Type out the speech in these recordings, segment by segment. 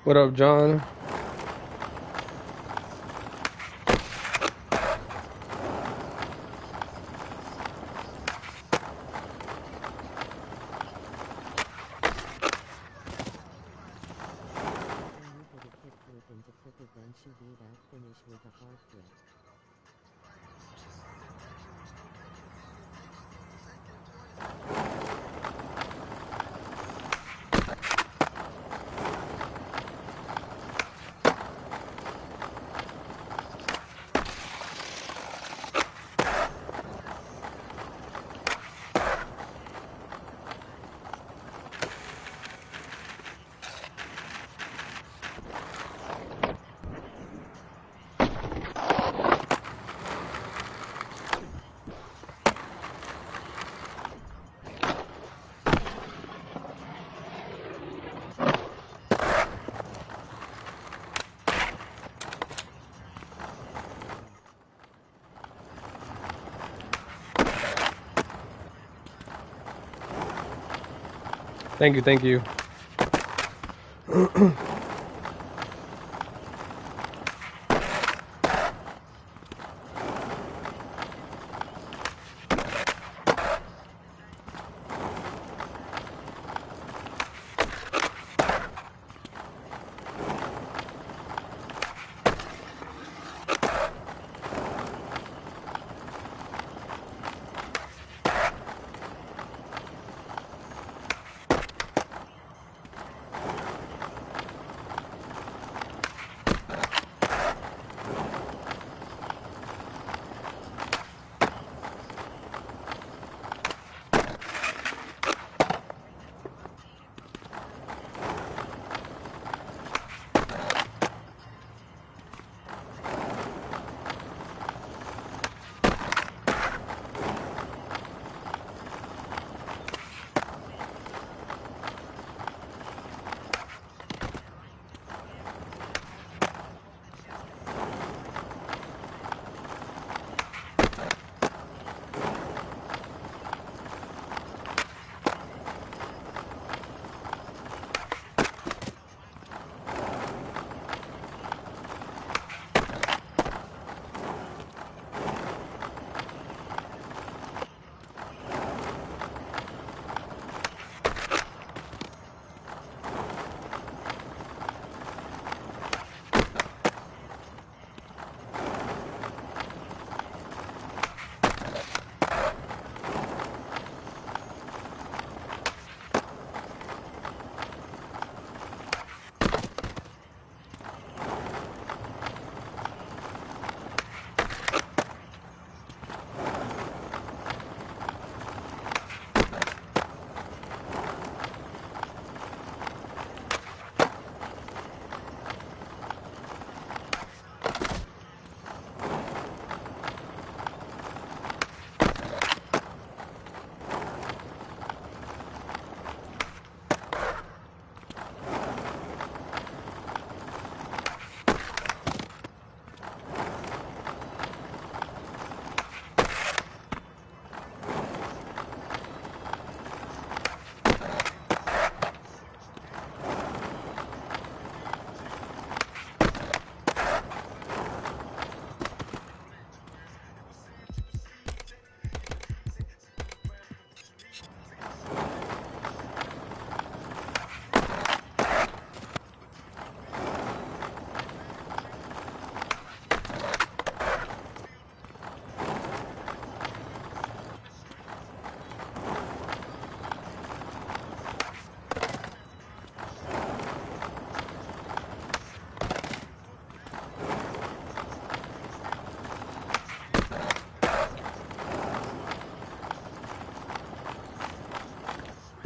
What up, John? Thank you, thank you.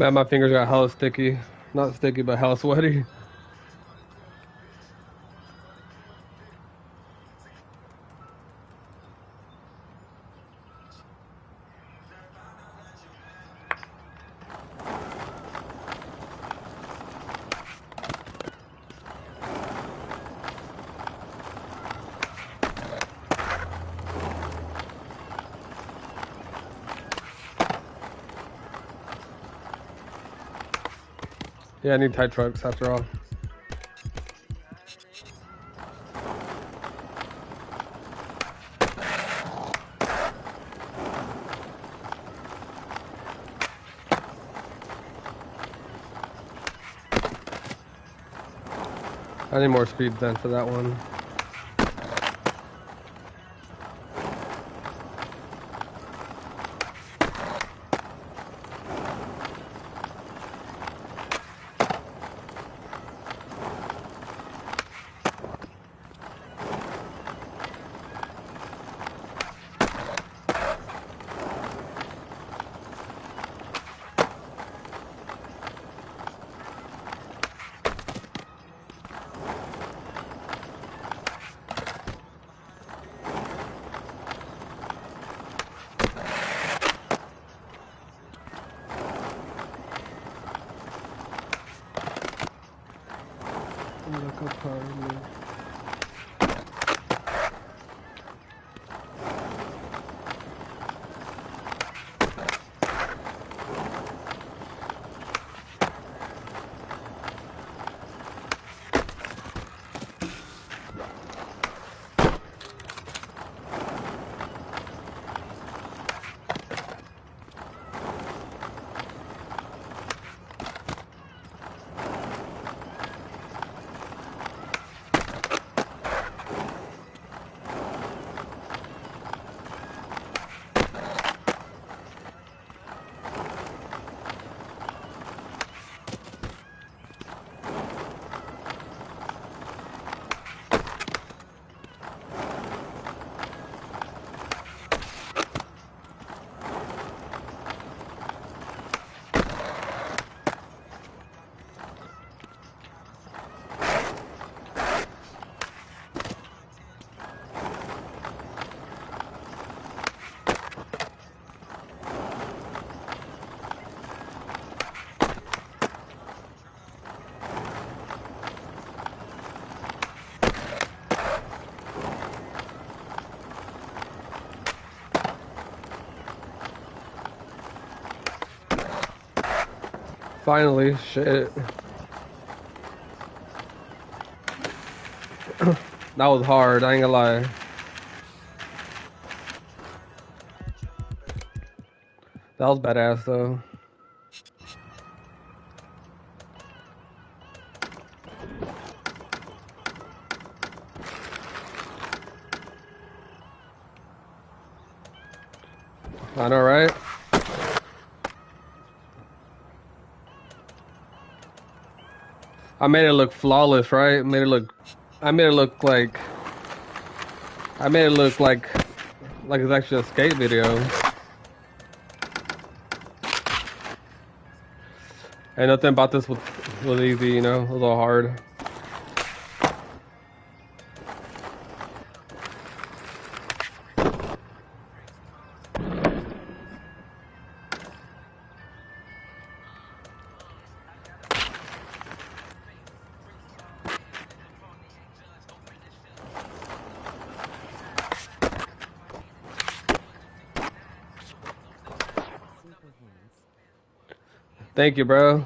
Man, my fingers got hella sticky. Not sticky, but hella sweaty. Yeah, I need tight trucks after all. I need more speed then for that one. Finally, shit. That was hard, I ain't gonna lie. That was badass though. I know, right? I made it look flawless, right? I made it look like it's actually a skate video. And nothing about this was easy, you know, it was all hard. Thank you, bro.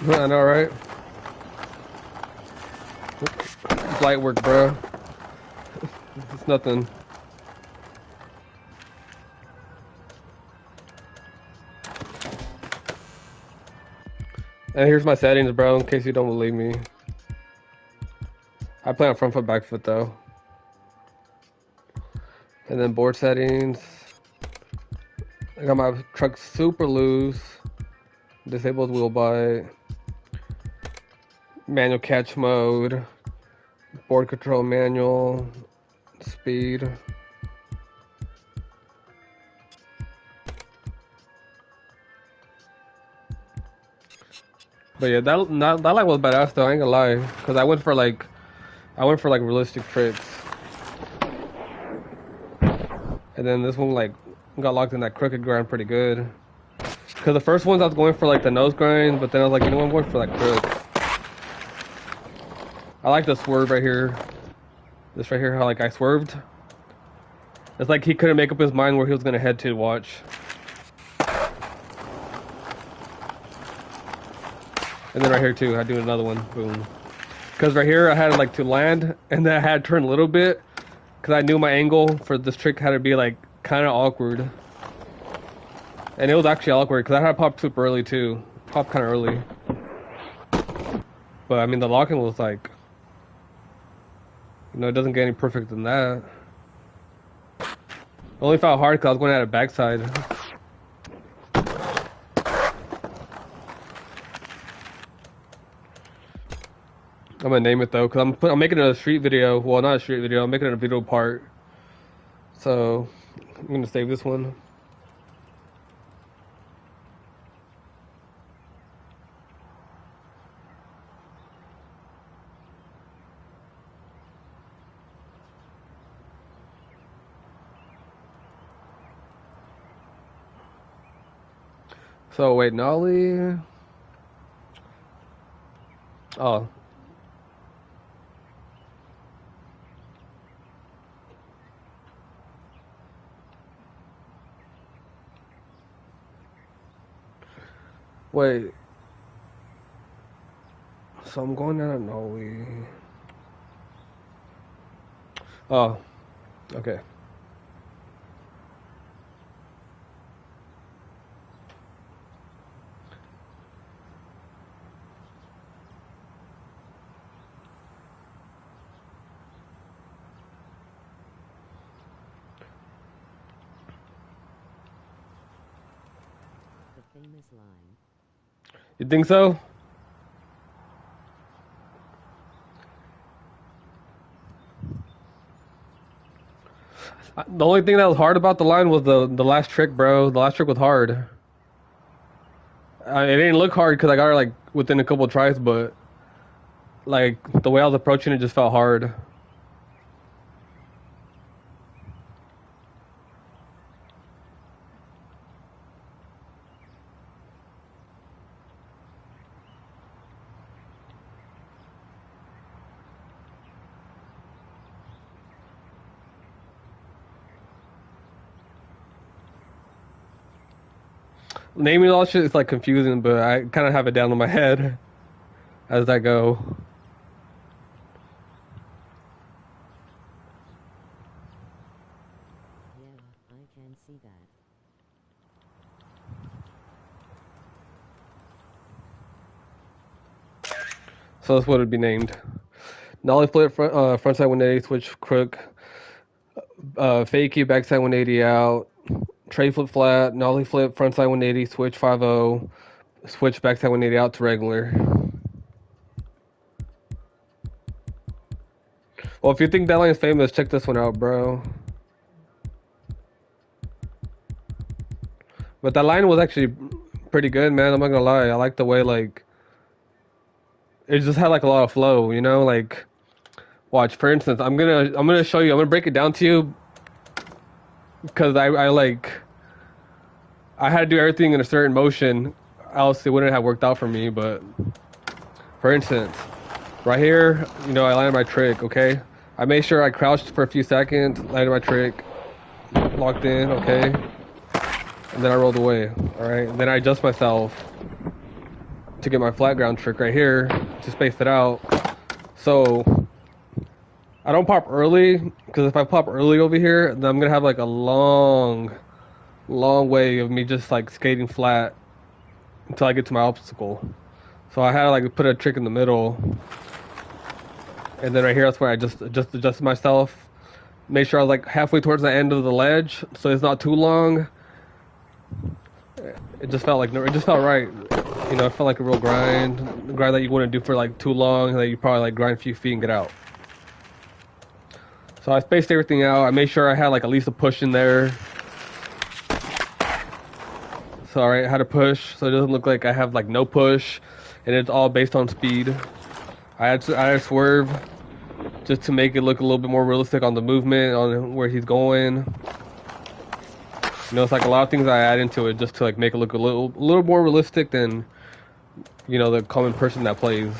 I know, right? It's light work, bro. It's nothing. And here's my settings, bro, in case you don't believe me. I play on front foot, back foot, though. And then board settings. I got my truck super loose. Disabled wheel bite. Manual catch mode. Board control manual. Speed. But yeah, that light was badass though. I ain't gonna lie, cause I went for like realistic tricks, and then this one like got locked in that crooked grind pretty good. Cause the first ones I was going for like the nose grind, but then I was like, you know what, I'm going for that crook. I like the swerve right here. This right here, how like I swerved. It's like he couldn't make up his mind where he was gonna head to. Watch. And then right here too, I do another one, boom. Because right here I had like to land, and then I had to turn a little bit, because I knew my angle for this trick had to be like kind of awkward. And it was actually awkward, because I had popped super early too. Popped kind of early. But I mean the locking was like, you know, it doesn't get any perfect than that. It only felt hard because I was going at a backside. I'm gonna name it though, cause I'm making it a street video. Well, not a street video. I'm making it a video part. So I'm gonna save this one. So wait, nollie. Oh. Wait. So I'm going down a nollie. Oh. Okay. The famous line. You think so? The only thing that was hard about the line was the last trick, bro. The last trick was hard. It didn't look hard because I got her like within a couple of tries, but like the way I was approaching it just felt hard. Naming all shit is like confusing, but I kind of have it down in my head as I go. Yeah, I can see that. So that's what it'd be named. Nollie flip, frontside 180, switch crook, fakie, backside 180 out, tray flip flat, nollie flip, frontside 180, switch 5-0, switch backside 180 out to regular. Well, if you think that line is famous, check this one out, bro. But that line was actually pretty good, man. I'm not gonna lie. I like the way, like, it just had like a lot of flow, you know? Like, watch, for instance, I'm gonna show you. I'm gonna break it down to you because I had to do everything in a certain motion, else it wouldn't have worked out for me. But for instance, right here, you know, I landed my trick. Okay, I made sure I crouched for a few seconds, landed my trick, locked in. Okay, and then I rolled away. All right, then I adjust myself. to get my flat ground trick right here to space it out. So I don't pop early, because if I pop early over here, then I'm gonna have like a long way of me just like skating flat until I get to my obstacle. So I had to like put a trick in the middle, and then right here that's where I just adjusted myself. Make sure I was like halfway towards the end of the ledge, so it's not too long. It just felt right. You know, it felt like a real grind that you wouldn't do for like too long. That you probably like grind a few feet and get out. So I spaced everything out. I made sure I had like at least a push in there. So alright, I had a push, so it doesn't look like I have like no push, and it's all based on speed. I had to swerve just to make it look a little bit more realistic on the movement, on where he's going. You know, it's like a lot of things I add into it just to like make it look a little more realistic than, you know, the common person that plays.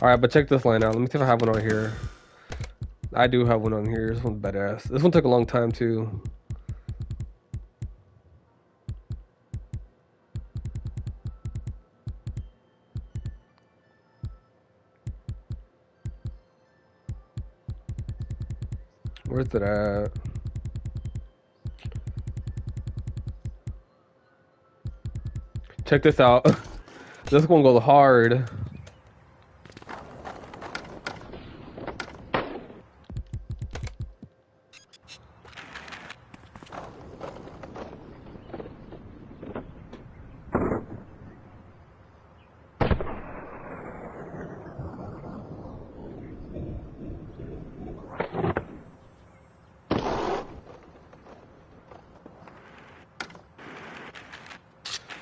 Alright, but check this line out. Let me see if I have one on here. I do have one on here. This one's badass. This one took a long time too. Where's it at? Check this out. This one goes hard.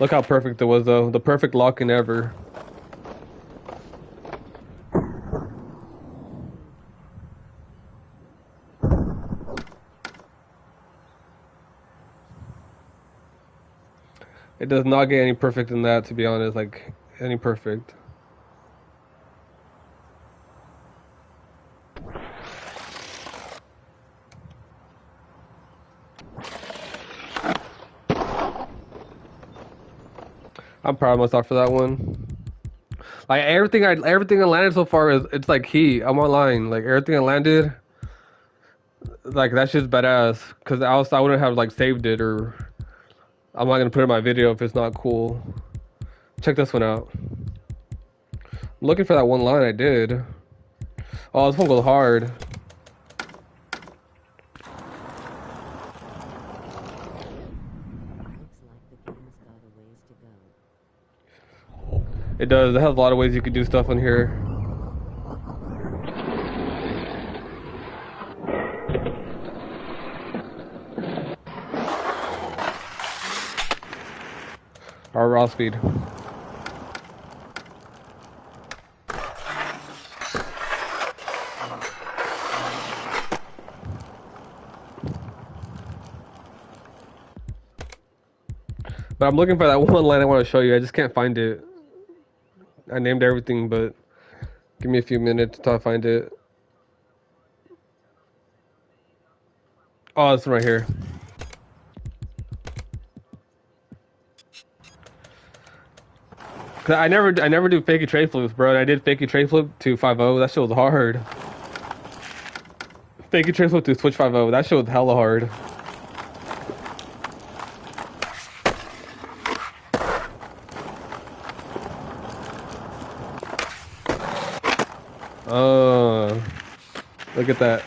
Look how perfect it was, though. The perfect lock-in ever. It does not get any perfect than that, to be honest. Like, any perfect. I'm proud of myself for that one. Like everything I landed so far it's like heat. I'm online. Like everything I landed, like that shit's badass. Cause else I wouldn't have like saved it, or I'm not gonna put it in my video if it's not cool. Check this one out. I'm looking for that one line I did. Oh, this one goes hard. It does. It has a lot of ways you could do stuff on here. Our raw speed. But I'm looking for that one line I want to show you. I just can't find it. I named everything, but give me a few minutes until I find it. Oh, this one right here. I never do fakey tray flips, bro. I did fakey tray flip to 5-0. That shit was hard. Fakey tray flip to switch 5-0. That shit was hella hard. Look at that.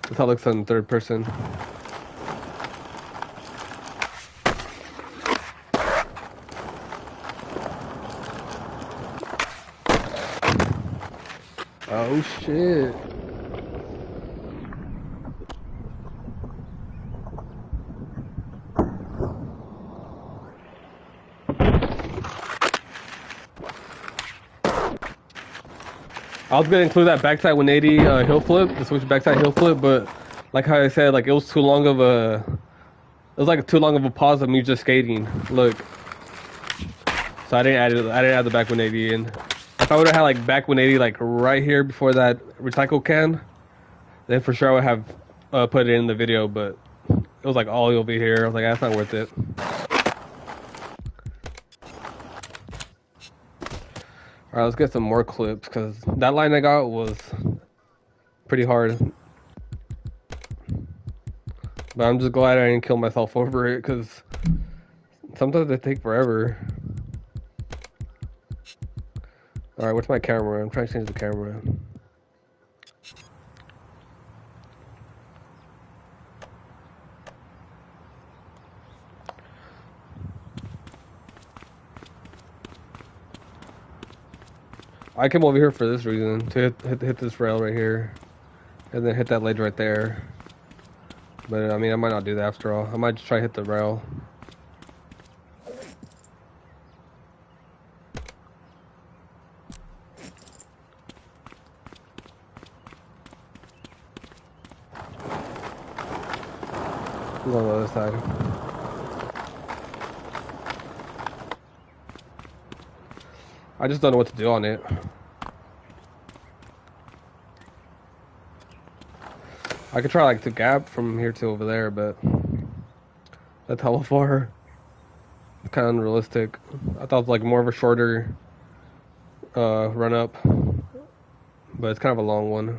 That's how it looks in third person. Oh shit. I was gonna include that backside 180 hill flip, the switch backside hill flip, but like how I said, like it was too long of a, it was like too long of a pause of me just skating. Look, so I didn't add it. I didn't add the back 180 in. If I would have had like back 180 like right here before that recycle can, then for sure I would have put it in the video. But it was like all over here. I was like, that's not worth it. All right, let's get some more clips because that line I got was pretty hard. But I'm just glad I didn't kill myself over it because sometimes they take forever. All right, what's my camera? I'm trying to change the camera. I came over here for this reason, to hit this rail right here, and then hit that ledge right there. But I mean, I might not do that after all. I might just try to hit the rail. Go on the other side. I just don't know what to do on it. I could try like to gap from here to over there, but that's hella far. It's kind of unrealistic. I thought it was like more of a shorter run up, but it's kind of a long one.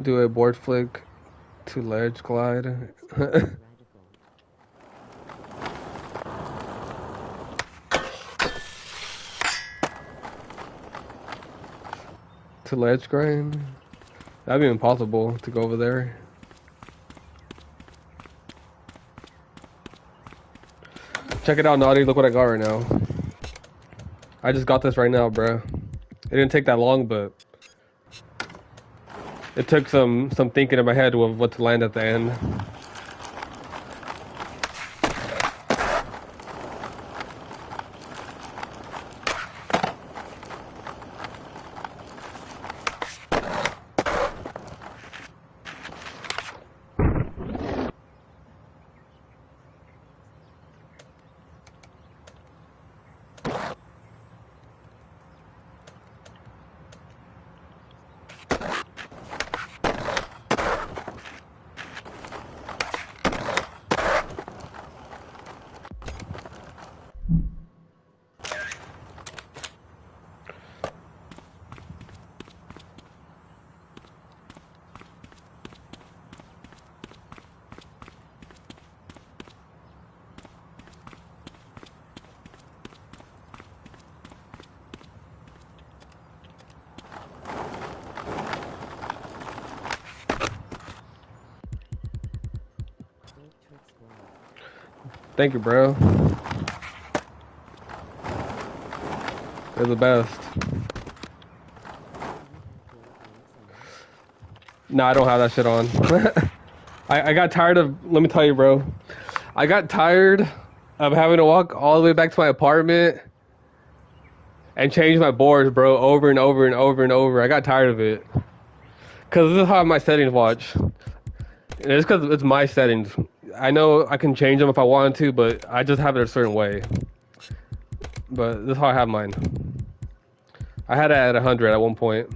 Do a board flick to ledge glide. To ledge grind? That'd be impossible to go over there. Check it out, Naughty. Look what I got right now. I just got this right now, bro. It didn't take that long, but it took some thinking in my head of what to land at the end. Thank you, bro. You're the best. Nah, I don't have that shit on. I got tired of, let me tell you, bro. I got tired of having to walk all the way back to my apartment and change my boards, bro, over and over and over and over. I got tired of it. Because this is how my settings watch. And it's because it's my settings. I know I can change them if I wanted to, but I just have it a certain way. But this is how I have mine. I had it at 100 at one point.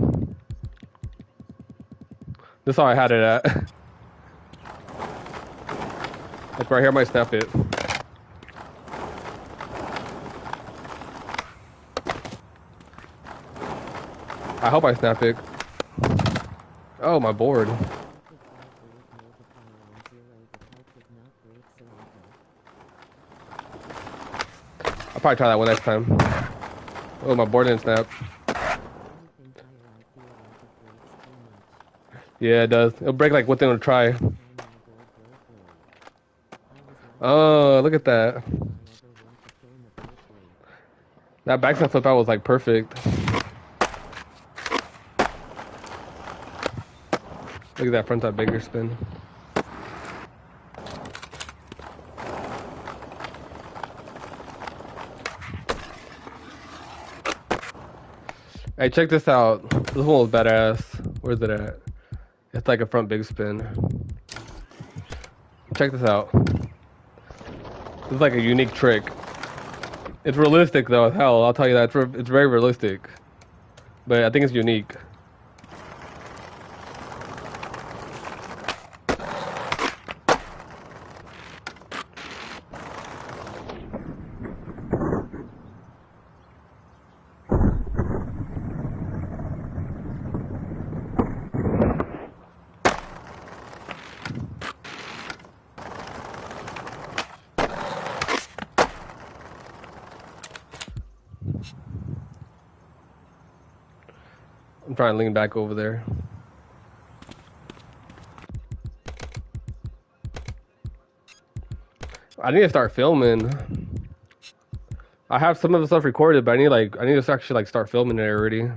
This is how I had it at. Like right here, I might snap it. I hope I snap it. Oh, my board. I'll probably try that one next time. Oh, my board didn't snap. Yeah, it does. It'll break like within a try. Oh, look at that. That backside flip out was like perfect. Look at that front side bigger spin. Hey, check this out. This one was badass. Where's it at? It's like a front big spin. Check this out. This is like a unique trick. It's realistic though as hell. I'll tell you that. It's very realistic. But I think it's unique. I'm trying to lean back over there. I need to start filming. I have some of the stuff recorded, but I need to actually like start filming it already.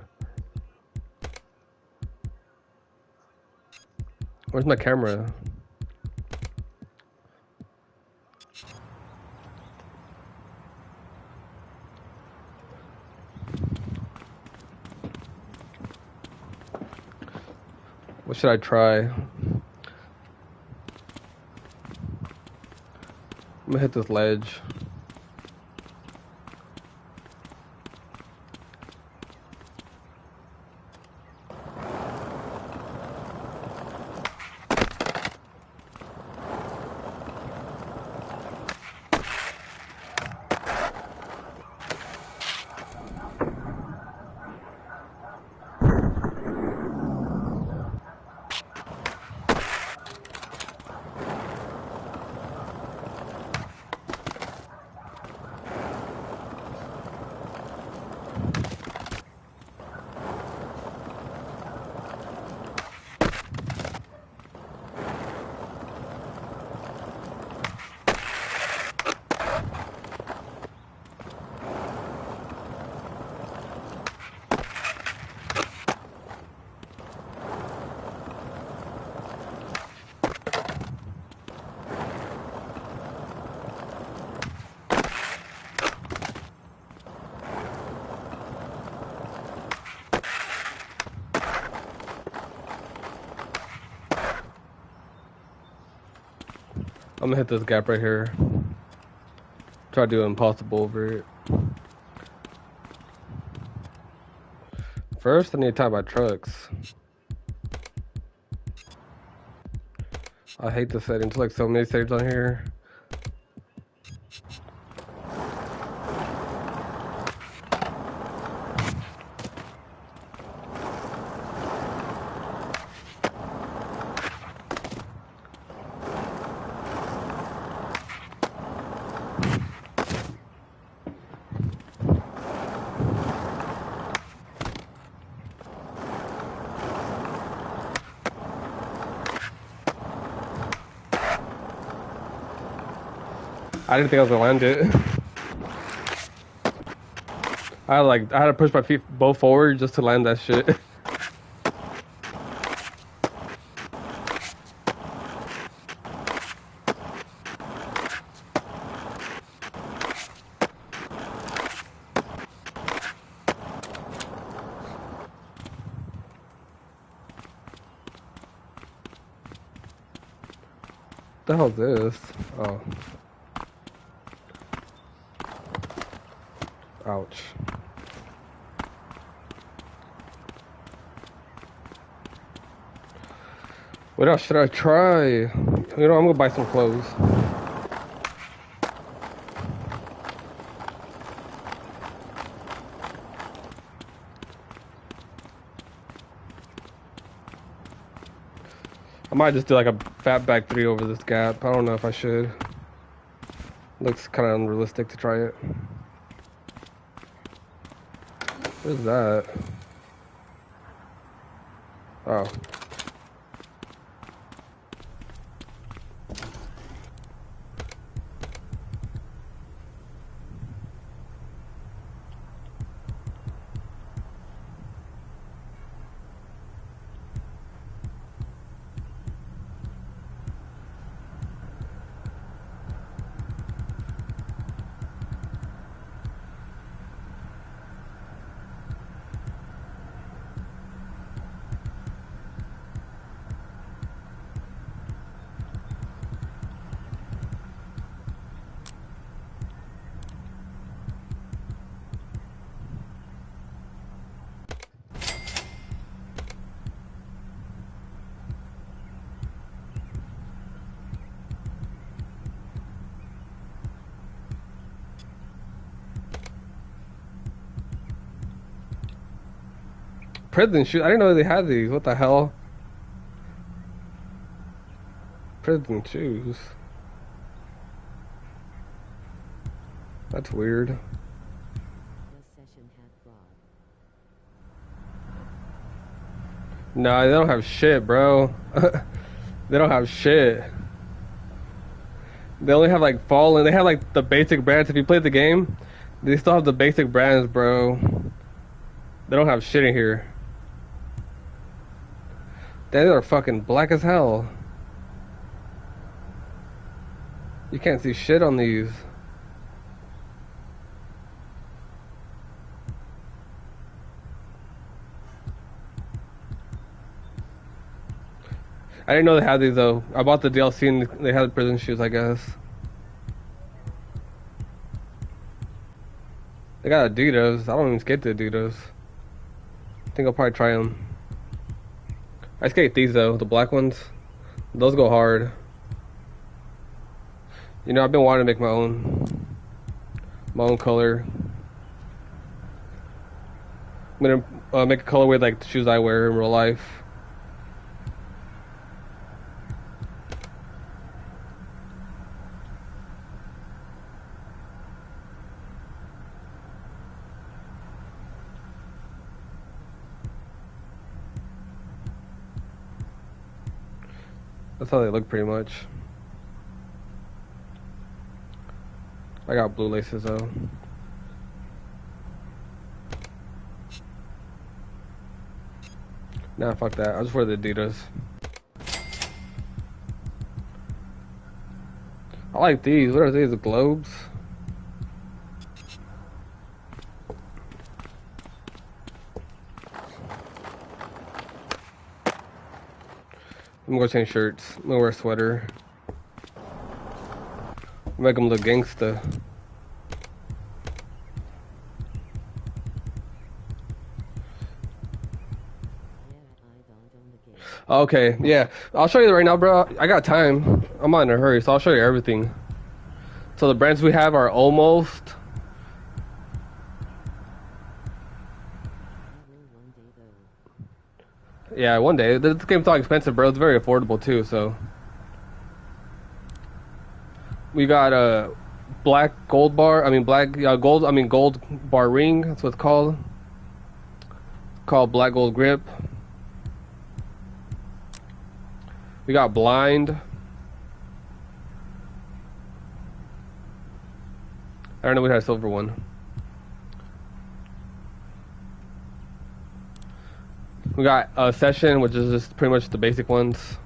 Where's my camera? What should I try? I'm gonna hit this ledge. I'm gonna hit this gap right here. Try to do impossible over it. First, I need to tie my trucks. I hate the settings, like so many saves on here. I didn't think I was gonna land it. I had to push my feet both forward just to land that shit. What the hell is this? Oh. Ouch. What else should I try? You know, I'm gonna buy some clothes. I might just do like a fat back 3 over this gap. I don't know if I should. Looks kind of unrealistic to try it. What is that? Oh. Prison shoes. I didn't know they had these. What the hell? Prison shoes. That's weird. This session had fraud. Nah, they don't have shit, bro. They don't have shit. They only have like Fallen. They have like the basic brands. If you play the game, they still have the basic brands, bro. They don't have shit in here. They are fucking black as hell. You can't see shit on these. I didn't know they had these though. I bought the DLC and they had prison shoes, I guess. They got Adidas. I don't even skate the Adidas. I think I'll probably try them. I skate these though, the black ones. Those go hard. You know, I've been wanting to make my own color. I'm gonna make a colorway like the shoes I wear in real life. That's how they look pretty much. I got blue laces though. Nah, fuck that. I just wear the Adidas. I like these. What are these? The globes? I'm gonna change shirts. I'm gonna wear a sweater. Make them look gangsta. Okay, yeah. I'll show you right now, bro. I got time. I'm not in a hurry, so I'll show you everything. So the brands we have are almost. Yeah, one day. This game's not expensive, bro. It's very affordable too. So we got a black gold bar. I mean black gold. I mean gold bar ring. That's what it's called. It's called black gold grip. We got blind. I don't know. We had a silver one. We got a session, which is just pretty much the basic ones.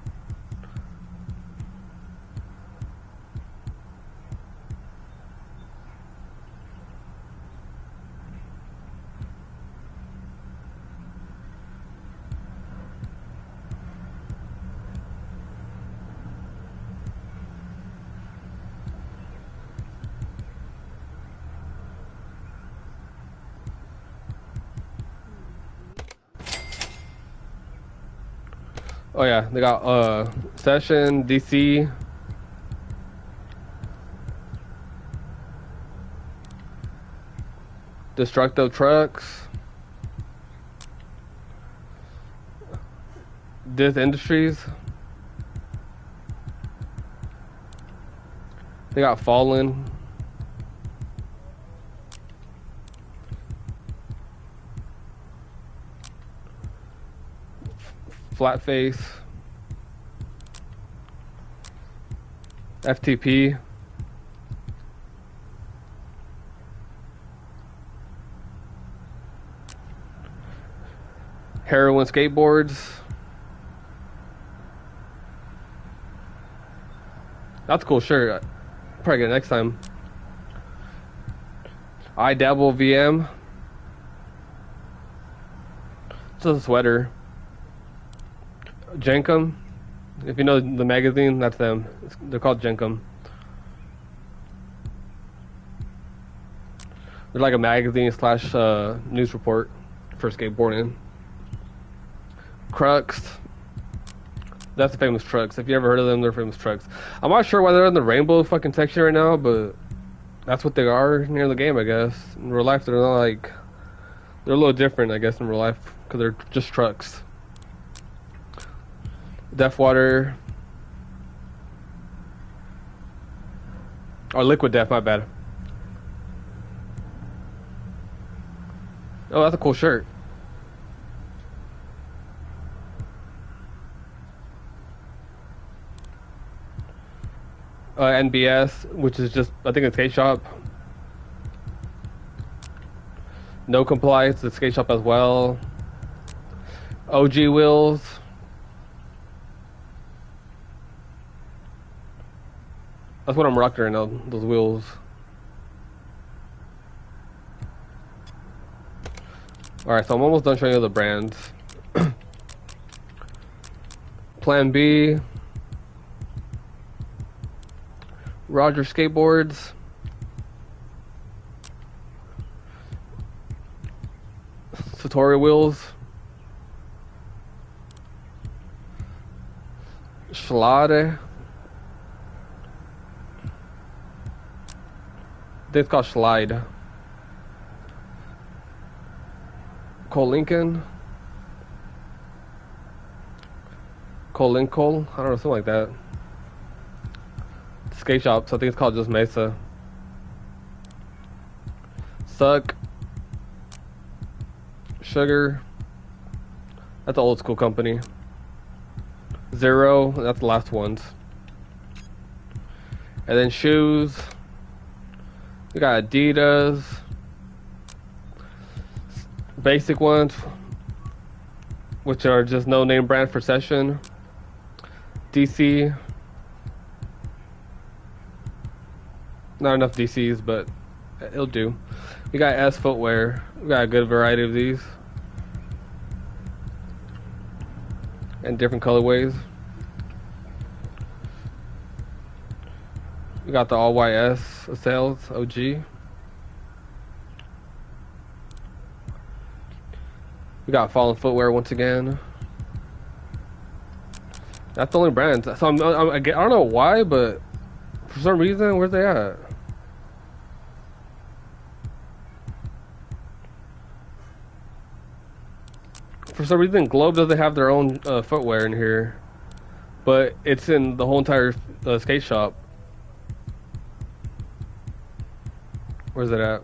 Oh yeah, they got session, DC. Destructive trucks. This Industries. They got Fallen. Flat Face. FTP. Heroin skateboards. That's a cool shirt. Probably get it next time. I Dabble VM. It's a sweater. Jenkum. If you know the magazine, that's them. They're called Jenkum. They're like a magazine slash news report for skateboarding. Crux. That's the famous trucks. If you ever heard of them, they're famous trucks. I'm not sure why they're in the rainbow fucking section right now, but that's what they are near the game, I guess. In real life, they're not like... They're a little different, I guess, in real life because they're just trucks. Def water. Or liquid death, my bad. Oh, that's a cool shirt. NBS, which is just, I think it's skate shop. No compliance, the skate shop as well. OG wheels. That's what I'm rocking right now, those wheels. Alright, so I'm almost done showing you the brands. Plan B. Roger skateboards. Satori wheels. Schlade. I think it's called Schlide. Cole Lincoln. Cole Lincoln. I don't know, something like that. Skate shop, so I think it's called just Mesa. Suck. Sugar. That's an old school company. Zero, that's the last ones. And then shoes. We got Adidas. Basic ones, which are just no name brand for Session. DC. Not enough DCs, but it'll do. We got S footwear. We got a good variety of these. And different colorways. We got the all white S sales, OG. We got Fallen Footwear once again. That's the only brand. So I don't know why, but for some reason, where's they at? For some reason, Globe doesn't have their own footwear in here, but it's in the whole entire skate shop. Where's it at?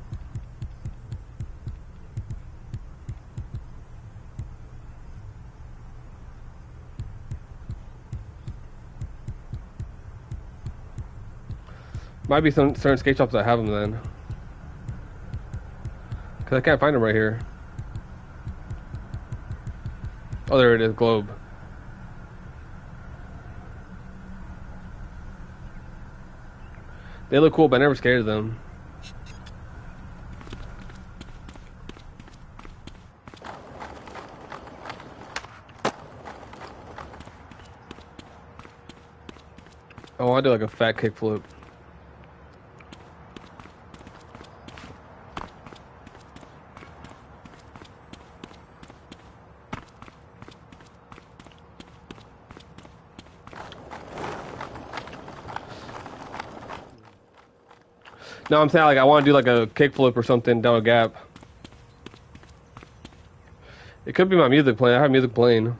Might be some certain skate shops that have them then. Because I can't find them right here. Oh, there it is, Globe. They look cool, but I never scared of them. I want to do like a fat kickflip. No, I'm saying like I want to do like a kickflip or something down a gap. It could be my music playing. I have music playing.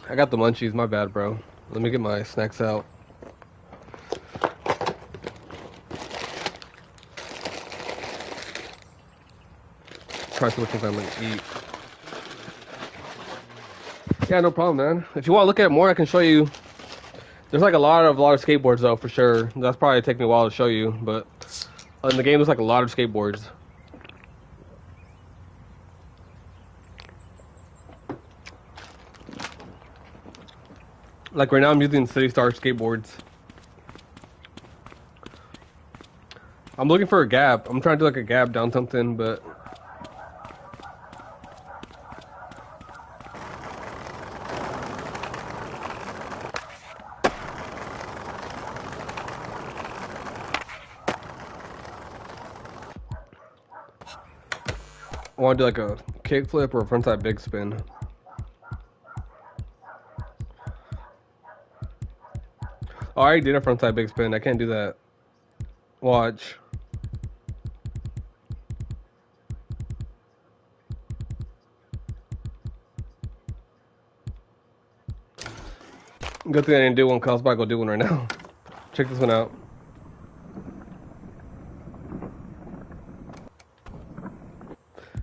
I got the munchies, my bad, bro. Let me get my snacks out. Try to see what things I'm gonna eat. Yeah, no problem, man. If you want to look at more, I can show you. There's like a lot of skateboards though, for sure. That's probably take me a while to show you, but in the game there's like a lot of skateboards. Like right now I'm using City Star skateboards. I'm looking for a gap. I'm trying to do like a gap down something, but I want to do like a kickflip or a frontside big spin. Oh, I already did a frontside big spin. I can't do that. Watch. Good thing I didn't do one, cause I was about to go do one right now. Check this one out.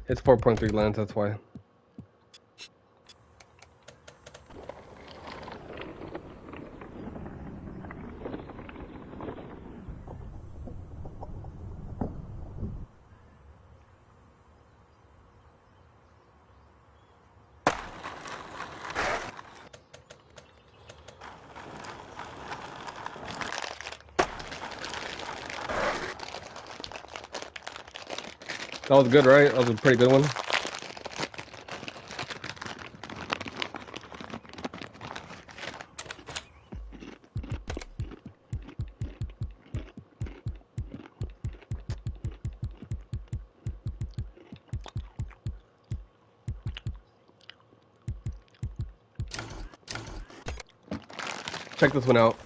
It's 4.3 lens, that's why. That was good, right? That was a pretty good one. Check this one out.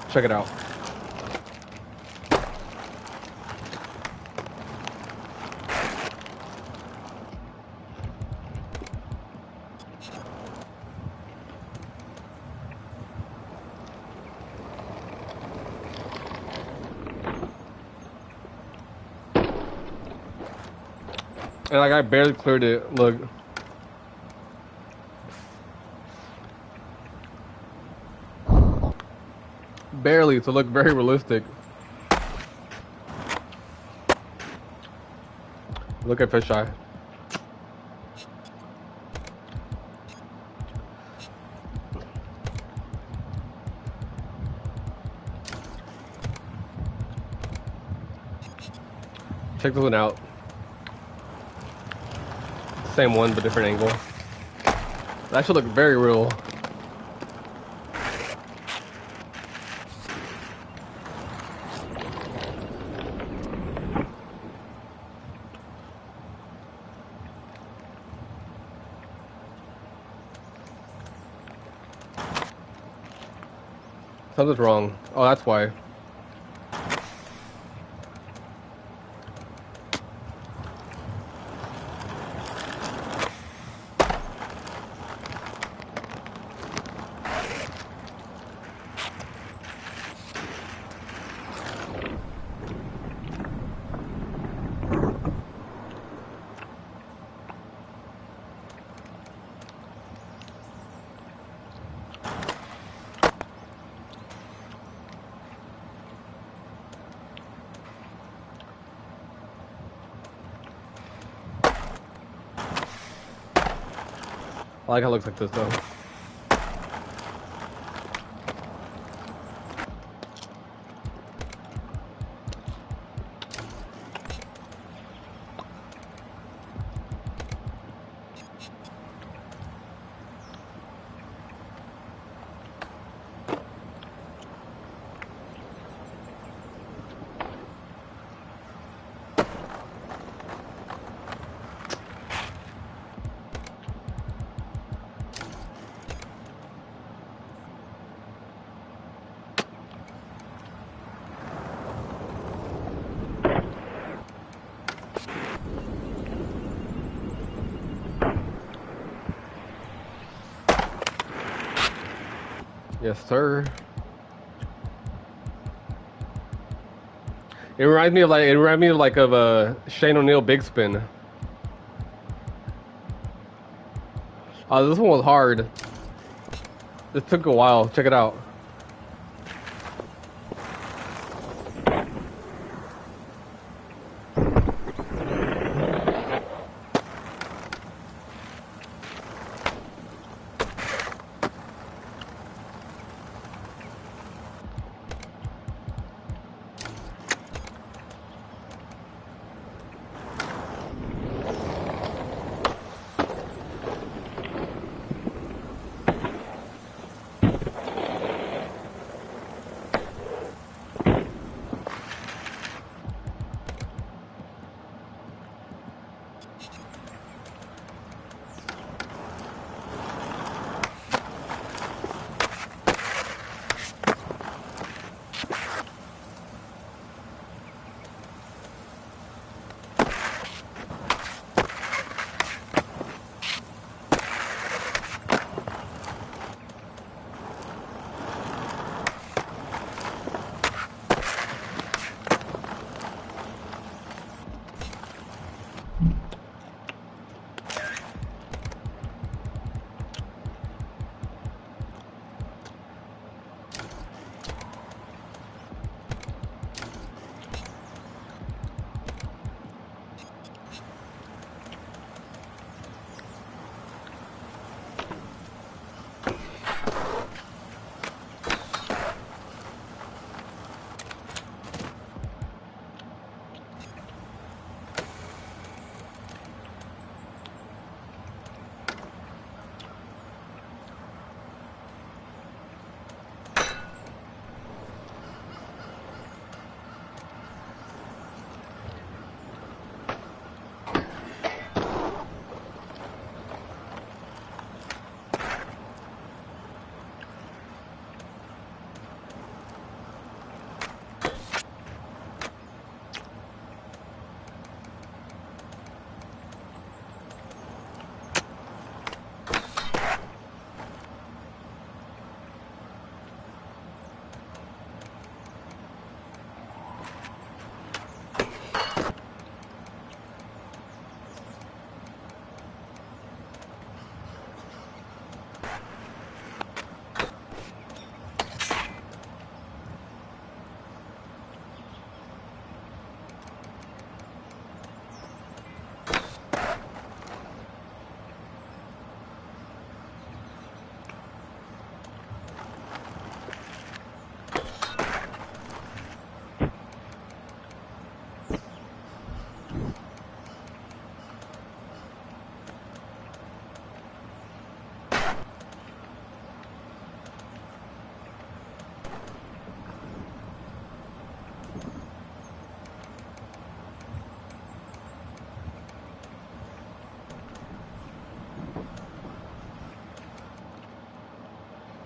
Check it out. And like I barely cleared it. Look. Barely to look very realistic. Look at fisheye. Check this one out. Same one, but different angle. That should look very real. Something's wrong. Oh, that's why. I like how it looks like this though. Yes, sir. It reminds me of a Shane O'Neill big spin. This one was hard. This took a while. Check it out.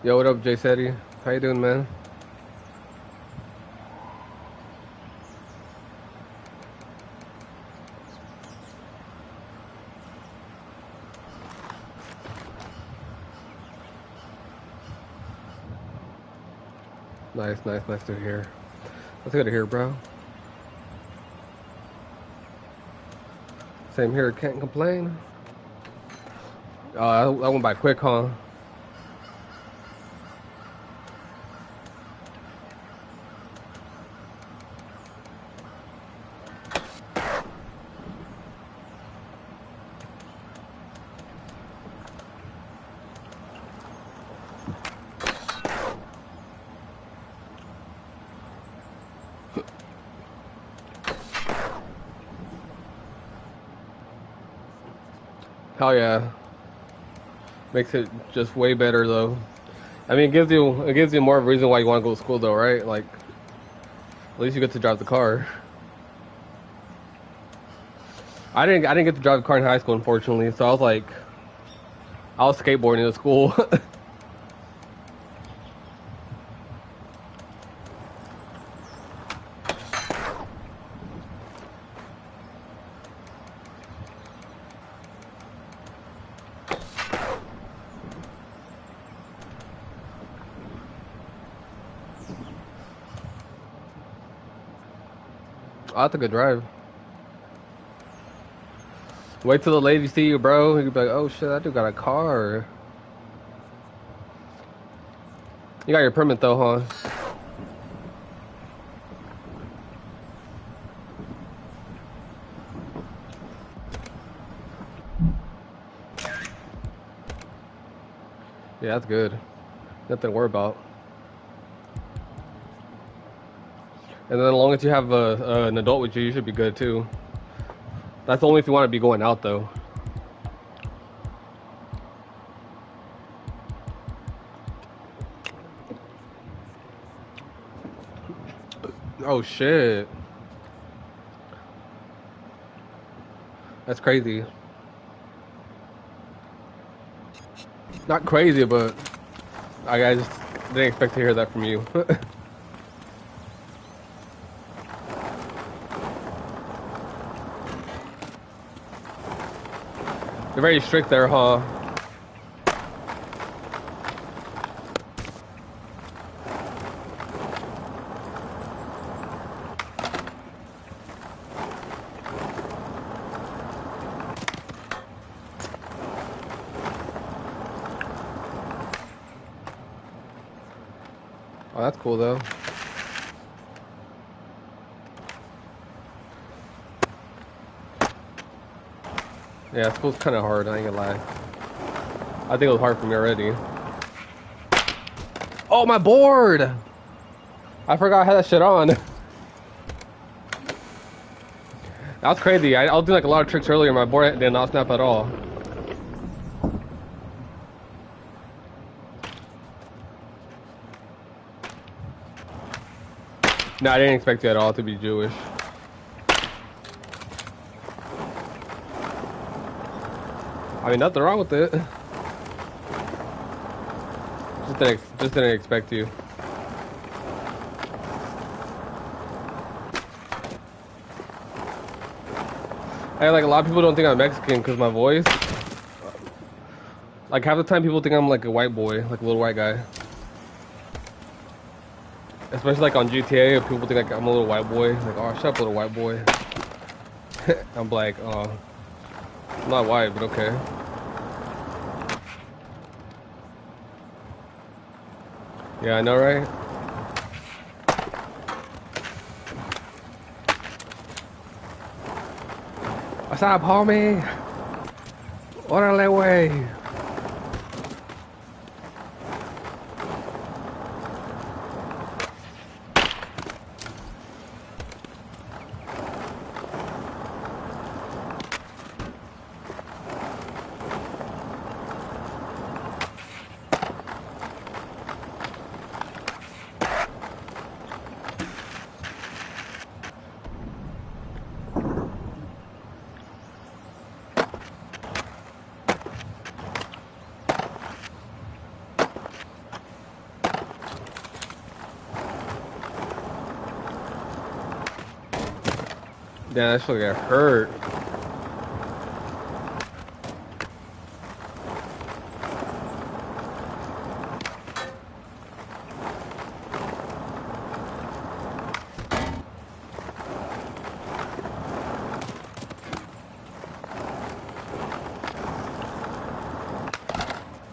Yo, what up, Jay Seti? How you doing, man? Nice to hear. That's good to hear, bro. Same here, can't complain. That went by quick, huh? Hell yeah. Makes it just way better though. I mean, it gives you more of a reason why you want to go to school though, right? Like, at least you get to drive the car. I didn't get to drive the car in high school, unfortunately. So I was skateboarding to school. Oh, that's a good drive. Wait till the ladies see you, bro. You can be like, oh shit, that dude got a car. You got your permit though, huh? Yeah, that's good. Nothing to worry about. And then as long as you have an adult with you, you should be good too. That's only if you want to be going out though. Oh shit. That's crazy. Not crazy, but I just didn't expect to hear that from you. You're very strict there, huh? Oh, that's cool though. Yeah, school's kind of hard, I ain't gonna lie. I think it was hard for me already. Oh, my board! I forgot I had that shit on. That was crazy. I was doing like a lot of tricks earlier. My board did not snap at all. No, I didn't expect you at all to be Jewish. I mean, nothing wrong with it. Just didn't expect you. Hey, like a lot of people don't think I'm Mexican because my voice. Like half the time, people think I'm like a white boy, like a little white guy. Especially like on GTA, if people think like I'm a little white boy. Like, oh, shut up, little white boy. I'm like, oh, I'm not white, but okay. Yeah, I know, right? What's up, homie? Órale, way. Damn, that shit got hurt.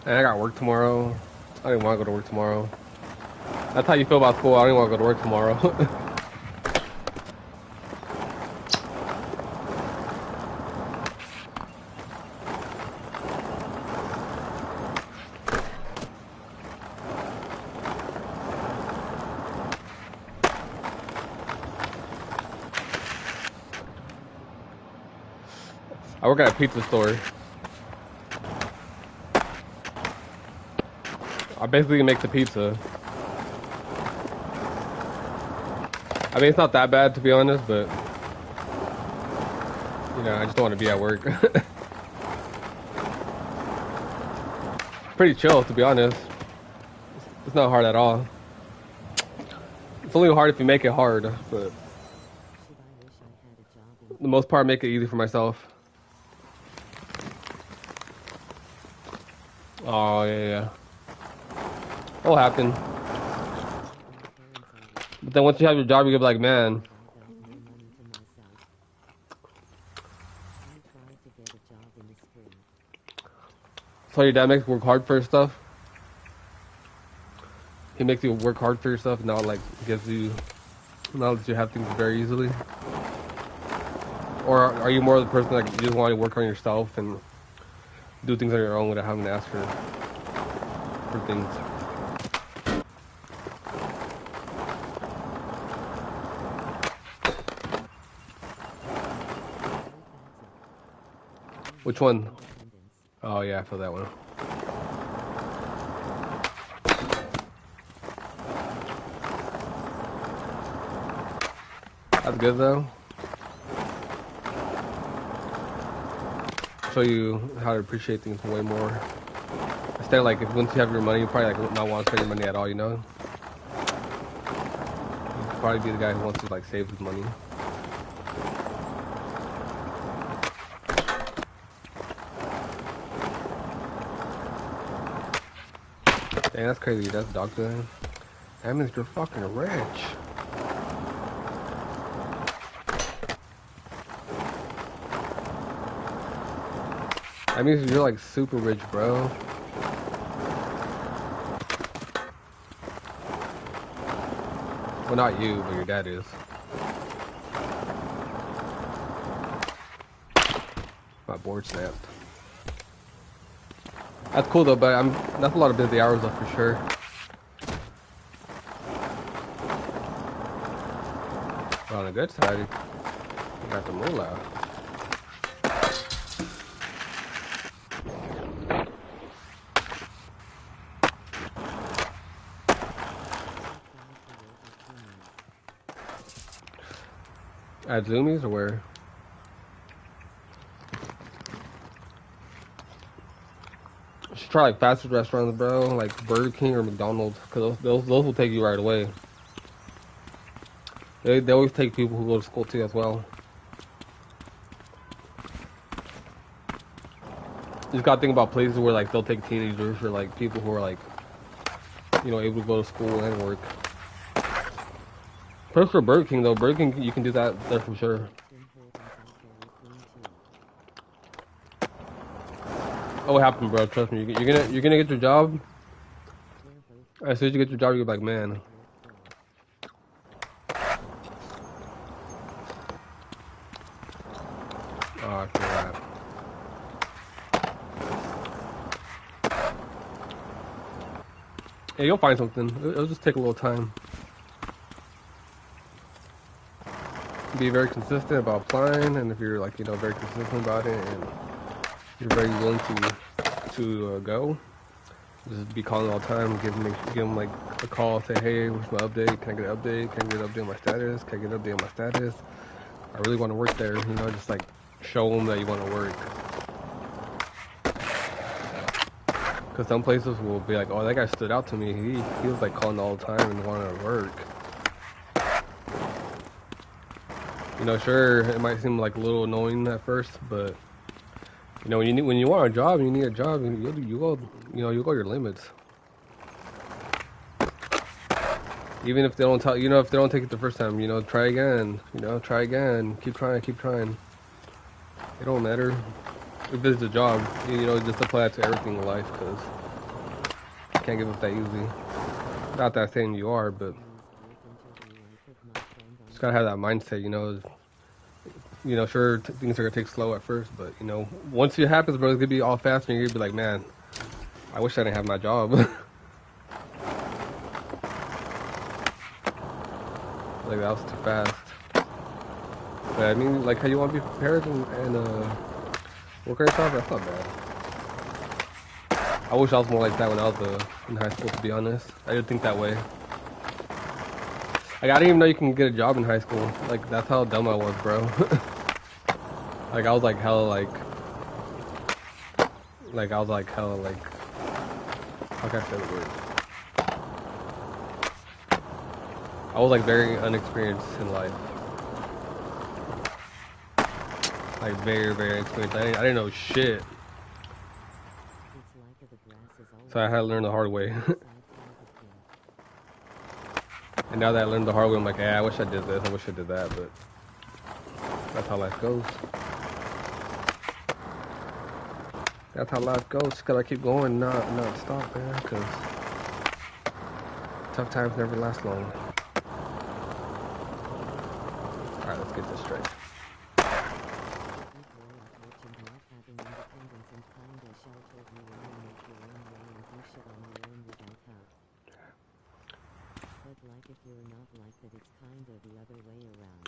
And I got work tomorrow. I didn't want to go to work tomorrow. That's how you feel about school. I don't even want to go to work tomorrow. I work at a pizza store. I basically make the pizza. I mean, it's not that bad to be honest, but you know, I just don't want to be at work. Pretty chill, to be honest. It's not hard at all. It's only hard if you make it hard, but Should I wish I had a job in the most part, I make it easy for myself. Oh yeah. It'll happen. my parents always But then once you have your job, you get like, man, carved out more money to myself. I tried to get a job in the spring. so your dad makes you work hard for your stuff. He makes you work hard for your stuff, now like gives you knowledge you have things very easily. Or are you more of the person that you just want to work on yourself and do things on your own without having to ask for things? Which one? Independence. Oh yeah, I feel that one. That's good though. Show you how to appreciate things way more. Instead, like if once you have your money, you probably like not want to spend your money at all. You know, you'd probably be the guy who wants to like save his money. Dang, that's crazy. That's dog thing. That means you're fucking rich. That means you're like super rich, bro. Well, not you, but your dad is. My board snapped. That's cool though, but that's a lot of busy hours though for sure. But on the good side, you got the moolah. At Zoomies or where? You should try like fast food restaurants, bro, like Burger King or McDonald's, cause those will take you right away. They always take people who go to school too as well. You just gotta think about places where like they'll take teenagers or like people who are like, you know, able to go to school and work. First for Burger King though, Burger King you can do that there for sure. Oh, what happened, bro? Trust me, you're gonna get your job. As soon as you get your job, you're like, man. Oh, I feel that. Yeah, you'll find something. It'll just take a little time. Be very consistent about applying, and if you're like, you know, very consistent about it, and you're very willing to go, just be calling all the time. Give them like a call. Say, hey, what's my update? Can I get an update? Can I get an update on my status? Can I get an update on my status? I really want to work there. You know, just like show them that you want to work. Because some places will be like, oh, that guy stood out to me. He was like calling all the time and wanted to work. You know, sure, it might seem like a little annoying at first, but you know, when you want a job, you need a job, and you go, you know, you go your limits. Even if they don't tell, you know, if they don't take it the first time, you know, try again. You know, try again. Keep trying, keep trying. It don't matter if it's a job. You know, just apply it to everything in life, because you can't give up that easy. Not that saying you are, but just gotta have that mindset. You know, sure, things are gonna take slow at first, but you know, once it happens, bro, it's gonna be all fast, and you're gonna be like, man, I wish I didn't have my job. Like that was too fast. But I mean, like how you want to be prepared and work on yourself, that's not bad. I wish I was more like that when I was in high school, to be honest. I didn't think that way. Like I didn't even know you can get a job in high school. Like that's how dumb I was, bro. Like I was like hella like I was like hella like, how can I say the word? I was like very unexperienced in life. Like very, very experienced. I didn't know shit. So I had to learn the hard way. And now that I learned the hard way, I'm like, yeah, I wish I did this, I wish I did that, but that's how life goes. That's how life goes. Just gotta keep going, not stop, man, because tough times never last long. Alright, let's get this straight.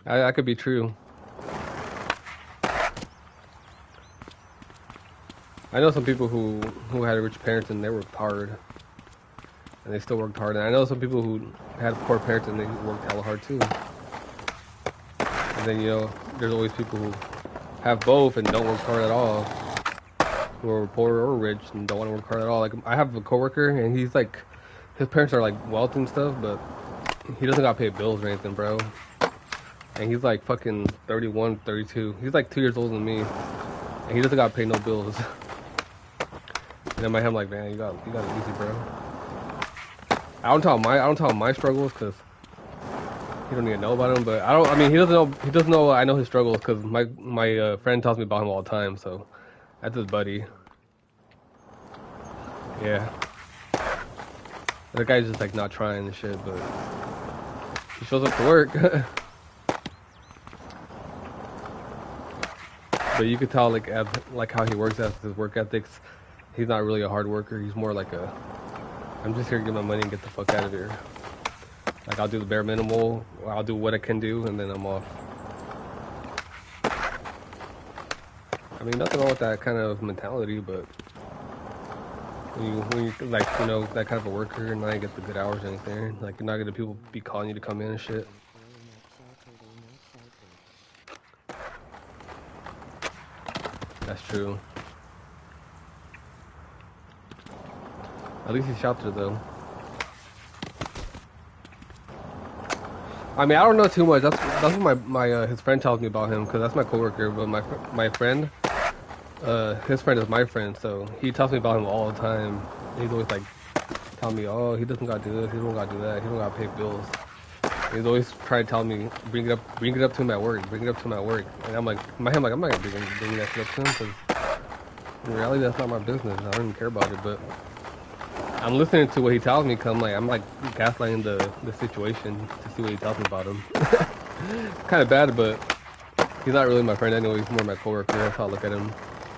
That could be true. I know some people who had rich parents and they worked hard. And they still worked hard. And I know some people who had poor parents and they worked hella hard too. And then, you know, there's always people who have both and don't work hard at all. Who are poor or rich and don't want to work hard at all. Like, I have a coworker and he's like, his parents are like wealthy and stuff, but he doesn't got to pay bills or anything, bro. And he's like fucking 31, 32. He's like 2 years older than me. And he doesn't got to pay no bills. And in my head, I'm like, man, you got it easy, bro. I don't tell him my struggles because he don't even know about them. But I mean, he doesn't know I know his struggles because my friend tells me about him all the time. So that's his buddy. Yeah. That guy's just like not trying and shit, but he shows up to work. But you could tell like how he works as his work ethics. He's not really a hard worker. He's more like I'm just here to get my money and get the fuck out of here. Like I'll do the bare minimal. I'll do what I can do, and then I'm off. I mean, nothing wrong with that kind of mentality, but when you like, you know, that kind of a worker and not get the good hours or anything, like you're not gonna people be calling you to come in and shit. That's true. At least he's sheltered though. I mean, I don't know too much. That's what his friend tells me about him, because that's my coworker. But my friend, his friend is my friend, so he tells me about him all the time. He's always like telling me, oh, he doesn't gotta do this, he don't gotta do that, he don't gotta pay bills. He's always trying to tell me, bring it up to him at work, bring it up to him at work. And I'm like, in my head, I'm like, I'm not gonna bring that shit up to him, because in reality, that's not my business. I don't even care about it, but I'm listening to what he tells me, because I'm like gaslighting the situation to see what he tells me about him. Kind of bad, but he's not really my friend anyway. He's more my coworker. That's how I look at him.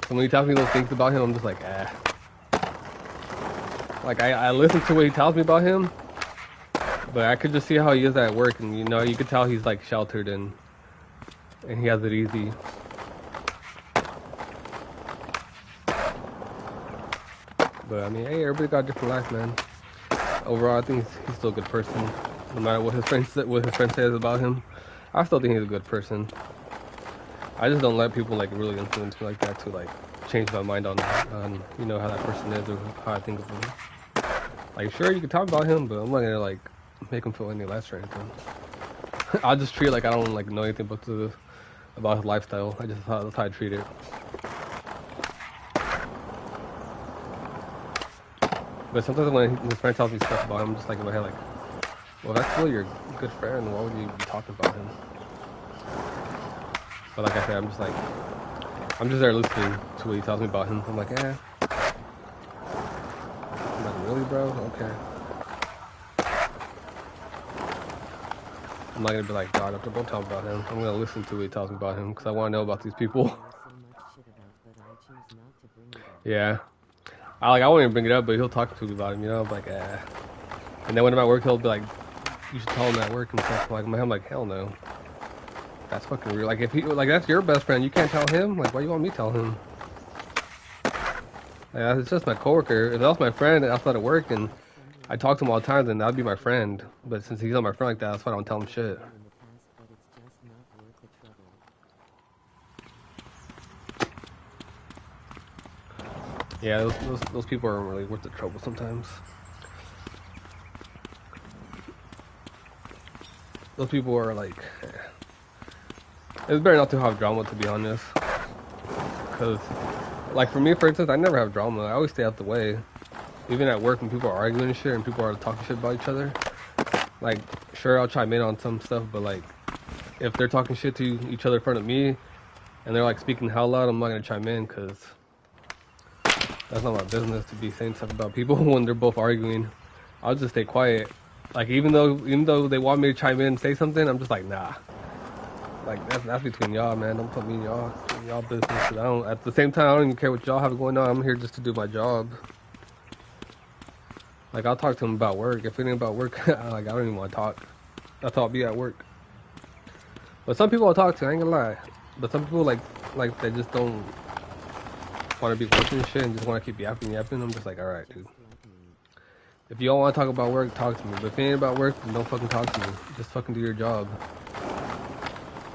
So when he tells me those things about him, I'm just like, ah. Like I listen to what he tells me about him, but I could just see how he is at work, and you know, you could tell he's like sheltered and he has it easy. But I mean, hey, everybody got a different life, man. Overall, I think he's still a good person. No matter what his friend says about him, I still think he's a good person. I just don't let people like really influence me like that to like change my mind on you know, how that person is or how I think of him. Like, sure, you can talk about him, but I'm not gonna like make him feel any less or anything. I'll just treat it like I don't like know anything about about his lifestyle. I just thought that's how I treat it. But sometimes when his friend tells me stuff about him, I'm just like in my head, like, well, that's really your good friend. Why would you be talking about him? But like I said, I'm just there listening to what he tells me about him. I'm like, eh. I'm like, really, bro? Okay. I'm not gonna be like, God, don't tell me about him. I'm gonna listen to what he tells me about him because I want to know about these people. I know so much shit about, but I choose not to bring it up. Yeah. I won't even bring it up, but he'll talk to me about him. You know, I'm like, eh. And then when I'm at work, he'll be like, you should tell him at work and stuff. I'm like, hell no. That's fucking weird. Like if he, like that's your best friend, you can't tell him. Like, why you want me to tell him? Like, it's just my coworker. If that was my friend outside of work and I talk to him all the time, then that'd be my friend. But since he's not my friend like that, that's why I don't tell him shit. In the past, but it's just not worth the trouble. Yeah, those people aren't really worth the trouble sometimes. Those people are like, it's better not to have drama, to be honest. Because, like for me, for instance, I never have drama. I always stay out the way. Even at work when people are arguing and shit and people are talking shit about each other. Like, sure, I'll chime in on some stuff, but like, if they're talking shit to each other in front of me and they're like speaking hell loud, I'm not gonna chime in because that's not my business to be saying stuff about people when they're both arguing. I'll just stay quiet. Like even though they want me to chime in and say something, I'm just like nah. Like that's between y'all, man. Don't put me in y'all business. 'Cause I don't. At the same time, I don't even care what y'all have going on. I'm here just to do my job. Like I'll talk to them about work. If it ain't about work, like I don't even want to talk. That's all I'll be at work. But some people I'll talk to. I ain't gonna lie. But some people like they just don't want to be working and shit and just want to keep yapping. I'm just like, all right, dude. If you all want to talk about work, talk to me. But if it ain't about work, then don't fucking talk to me. Just fucking do your job.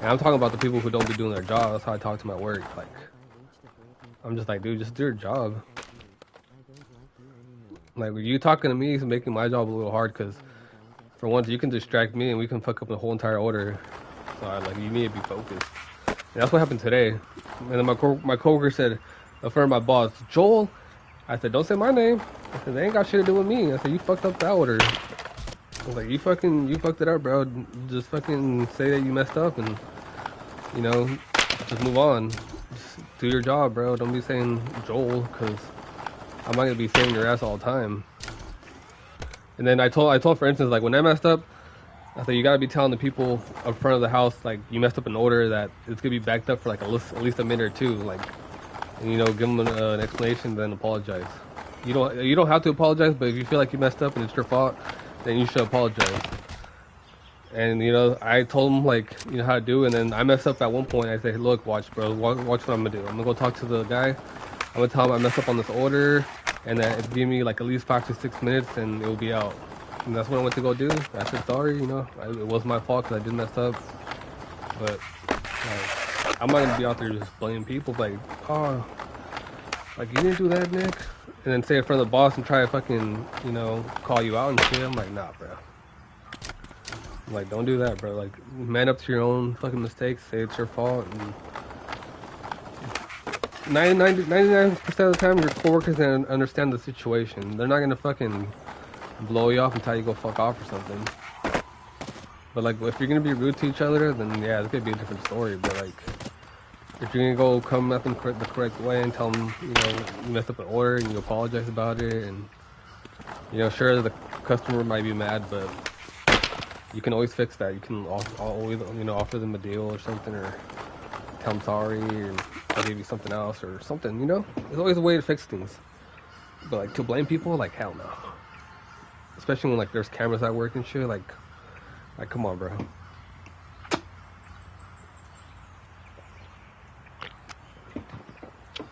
And I'm talking about the people who don't be doing their job. That's how I talk to my work. Like, I'm just like, dude, just do your job. Like, you talking to me is making my job a little hard because, for once, you can distract me and we can fuck up the whole entire order. So, like, you need to be focused. And that's what happened today. And then my coworker said, in front of my boss, Joel. I said, don't say my name. I said, they ain't got shit to do with me. I said, you fucked up that order. I was like, you fucked it up, bro. Just fucking say that you messed up and, you know, just move on. Just do your job, bro. Don't be saying Joel, because I'm not gonna be saving your ass all the time. And then I told, for instance, like when I messed up, I said, you gotta be telling the people up front of the house, like you messed up an order that it's gonna be backed up for like at least a minute or two, like, and, you know, give them an explanation, then apologize. You don't have to apologize, but if you feel like you messed up and it's your fault, then you should apologize. And, you know, I told him, like, you know, how to do, and then I messed up at one point. I said, look, watch, bro, watch what I'm gonna do. I'm gonna go talk to the guy. I'm gonna tell him I messed up on this order, and that it give me, like, at least 5 to 6 minutes, and it will be out. And that's what I went to go do. I said, sorry, you know, it was my fault because I did mess up. But, like, I'm not gonna be out there just blaming people, like, oh, like, you didn't do that, Nick? And then say it in front of the boss and try to fucking, you know, call you out and shit. I'm like, nah, bro. I'm like, don't do that, bro. Like, man up to your own fucking mistakes. Say it's your fault. And 99% of the time, your coworkers gonna understand the situation. They're not gonna fucking blow you off and tell you to go fuck off or something. But, like, if you're gonna be rude to each other, then yeah, it's gonna be a different story. But, like, if you're gonna go come at them the correct way and tell them, you know, you messed up an order and you apologize about it, and, you know, sure, the customer might be mad, but you can always fix that. You can always, you know, offer them a deal or something, or tell them sorry, or I'll give you something else or something, you know? There's always a way to fix things. But, like, to blame people, like, hell no. Especially when, like, there's cameras at work and shit, like, come on, bro.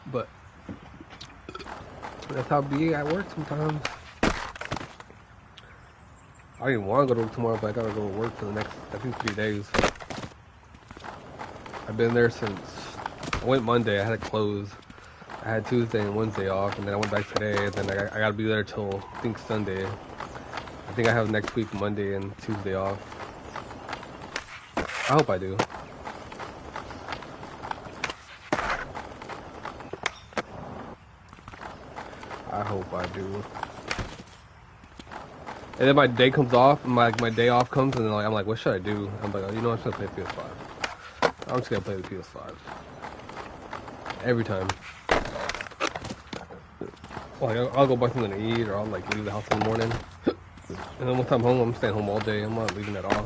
But that's how it be at work sometimes. I don't even want to go to work tomorrow, but I gotta go to work for the next, I think, 3 days. I've been there since, I went Monday, I had to close. I had Tuesday and Wednesday off, and then I went back today, and then I gotta be there till, I think, Sunday. I think I have next week, Monday and Tuesday off. I hope I do. I hope I do. And then my day comes off, and my day off comes, and then like I'm like, what should I do? I'm like, oh, you know, I'm just gonna play PS5. I'm just gonna play the PS5 every time. Like I'll go buy something to eat, or I'll like leave the house in the morning, and then once I'm home, I'm staying home all day. I'm not leaving at all.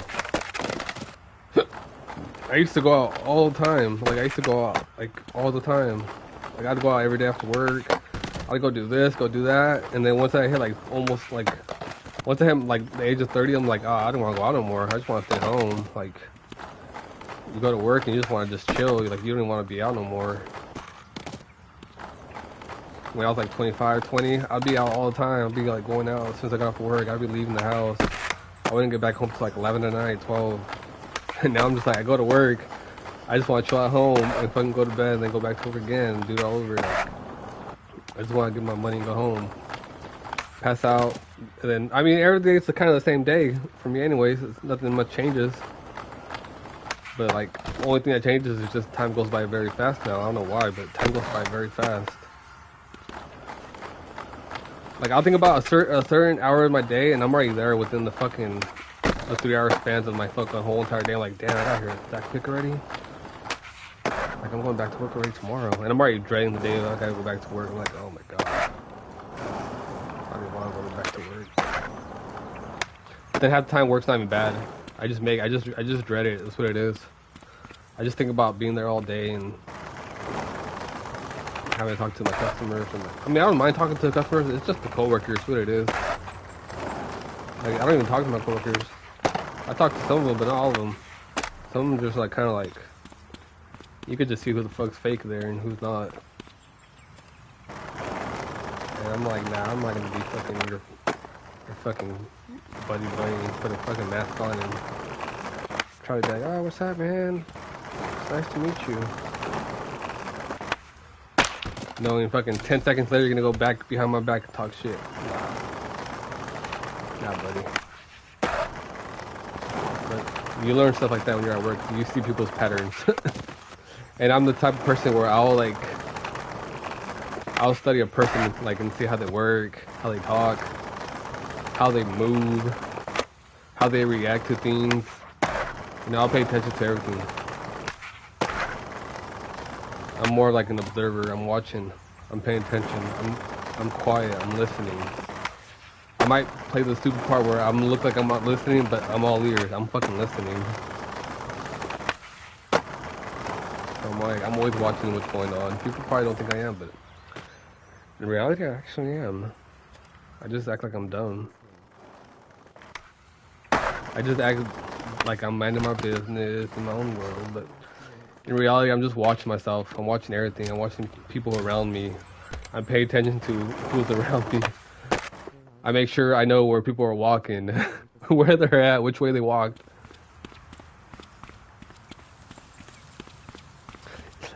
I used to go out all the time. Like I used to go out like all the time. Like I'd go out every day after work. I'd go do this, go do that, and then once I hit like almost like once I hit like the age of 30, I'm like, oh, I don't want to go out no more. I just want to stay home. Like you go to work and you just want to just chill. Like you don't even want to be out no more. When I was like 25, 20, I'd be out all the time. I'd be like going out as soon as I got off work. I'd be leaving the house. I wouldn't get back home till like 11 at night, 12. And now I'm just like, I go to work. I just want to chill at home and fucking go to bed and then go back to work again and do it all over. Like, I just want to get my money and go home. Pass out. And then, I mean, every day it's kind of the same day for me anyways. It's nothing much changes. But like, the only thing that changes is just time goes by very fast now. I don't know why, but time goes by very fast. Like, I'll think about a certain hour of my day, and I'm already there within the fucking the 3-hour spans of my fucking whole entire day. I'm like, damn, I got here that quick already. Like, I'm going back to work already tomorrow, and I'm already dreading the day that I gotta go back to work. I'm like, oh my god, I don't want to go back to work. Then half the time work's not even bad. I just dread it. That's what it is. I just think about being there all day and having to talk to my customers. And I mean, I don't mind talking to the customers. It's just the coworkers. What it is. Like, I don't even talk to my coworkers. I talk to some of them, but not all of them. Some of them just like kind of like you could just see who the fuck's fake there and who's not. And I'm like, nah, I'm not gonna be fucking your fucking buddy and put a fucking mask on and try to be like, oh, what's up, man? It's nice to meet you. Knowing fucking 10 seconds later you're gonna go back behind my back and talk shit. Nah, buddy. But you learn stuff like that when you're at work. You see people's patterns. And I'm the type of person where I'll study a person like and see how they work, how they talk, how they move, how they react to things. You know, I'll pay attention to everything. I'm more like an observer. I'm watching. I'm paying attention. I'm quiet. I'm listening. I might play the stupid part where I'm look like I'm not listening, but I'm all ears. I'm fucking listening. I'm always watching what's going on. People probably don't think I am, but in reality, I actually am. I just act like I'm dumb. I just act like I'm minding my business in my own world, but in reality, I'm just watching myself. I'm watching everything. I'm watching people around me. I pay attention to who's around me. I make sure I know where people are walking, where they're at, which way they walked.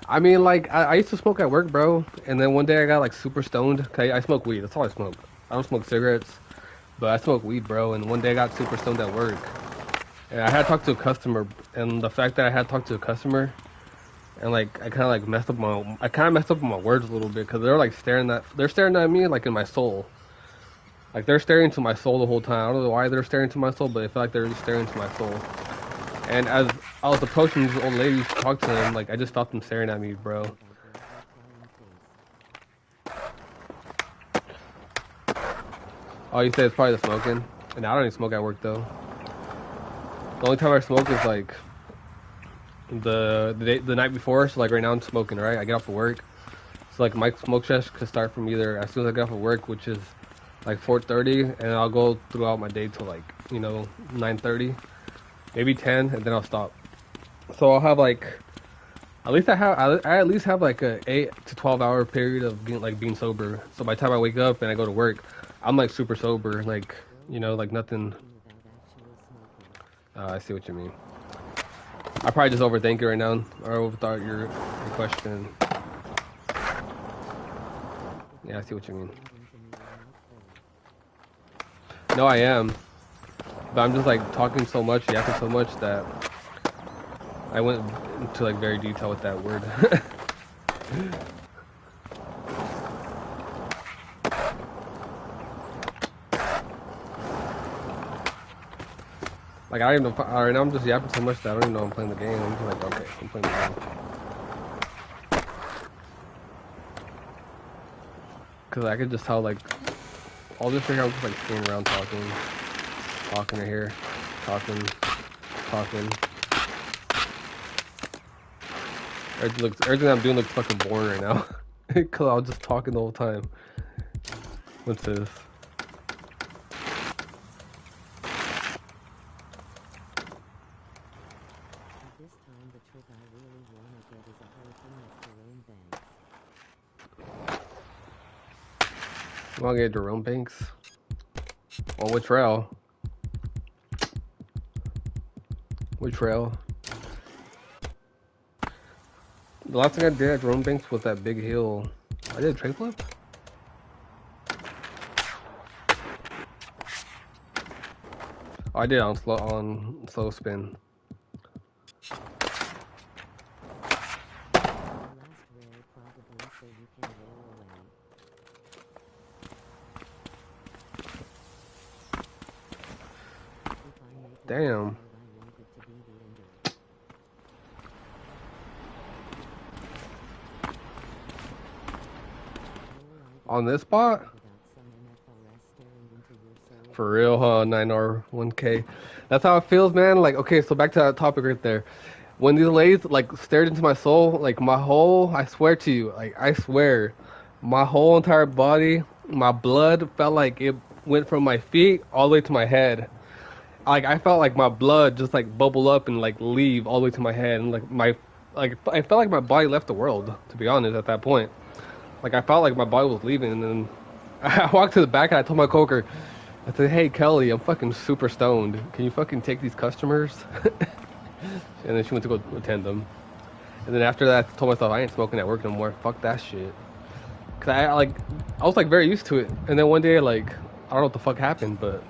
I mean, like, I used to smoke at work, bro. And then one day I got, like, super stoned. Okay, I smoke weed. That's all I smoke. I don't smoke cigarettes. But I smoke weed, bro. And one day I got super stoned at work. And I had to talk to a customer. And the fact that I had to talk to a customer... And like I kind of like messed up my words a little bit because they're like staring at me like in my soul. Like they're staring into my soul the whole time. I don't know why they're staring into my soul, but it felt like they're just staring into my soul. And as I was approaching these old ladies to talk to them, like I just felt them staring at me, bro. Oh, you said it's probably the smoking? And I don't even smoke at work though. The only time I smoke is like the night before. So like right now I'm smoking, right? I get off of work. So like my smoke session could start from either as soon as I get off of work, which is like 4:30, and I'll go throughout my day till like 9:30, maybe 10, and then I'll stop. So I'll have like I at least have like a 8 to 12 hour period of being sober. So by the time I wake up and I go to work, I'm like super sober, like like nothing. I see what you mean. I probably just overthink it right now, or overthought your question. Yeah, I see what you mean. No, I am. But I'm just like talking so much, yapping so much that I went into like very detail with that word. Like I don't even know. Right now I'm just yapping so much that I don't even know I'm playing the game. I'm just like, okay, I'm playing the game. Cause I could just tell like all this right here. I'm just like screwing around talking right here, talking. Everything I'm doing looks fucking boring right now. Cause I was just talking the whole time. What's this? At this time, the trick I really wanna get is a whole thing of Jerome Banks. You wanna get Jerome Banks? On which rail? Which rail? The last thing I did at Jerome Banks was that big hill. I did a tray flip? Oh, I did on slow spin. The last rail probably so you can roll away. If I make a Damn. I want it to be the ender. On this spot? About some NFLS staring into your soul. For real, huh? 9R, 1K. That's how it feels, man. Like, okay, so back to that topic right there. When these ladies, like, stared into my soul, like, my whole, I swear to you, like, I swear, my whole entire body, my blood felt like it went from my feet all the way to my head. Like, I felt like my blood just, like, bubble up and, like, leave all the way to my head. And, like, I felt like my body left the world, to be honest, at that point. Like, I felt like my body was leaving, and then I walked to the back and I told my coworker, I said, hey, Kelly, I'm fucking super stoned. Can you fucking take these customers? And then she went to go attend them. And then after that, I told myself, I ain't smoking at work no more. Fuck that shit. Cause I was like very used to it. And then one day, like, I don't know what the fuck happened, but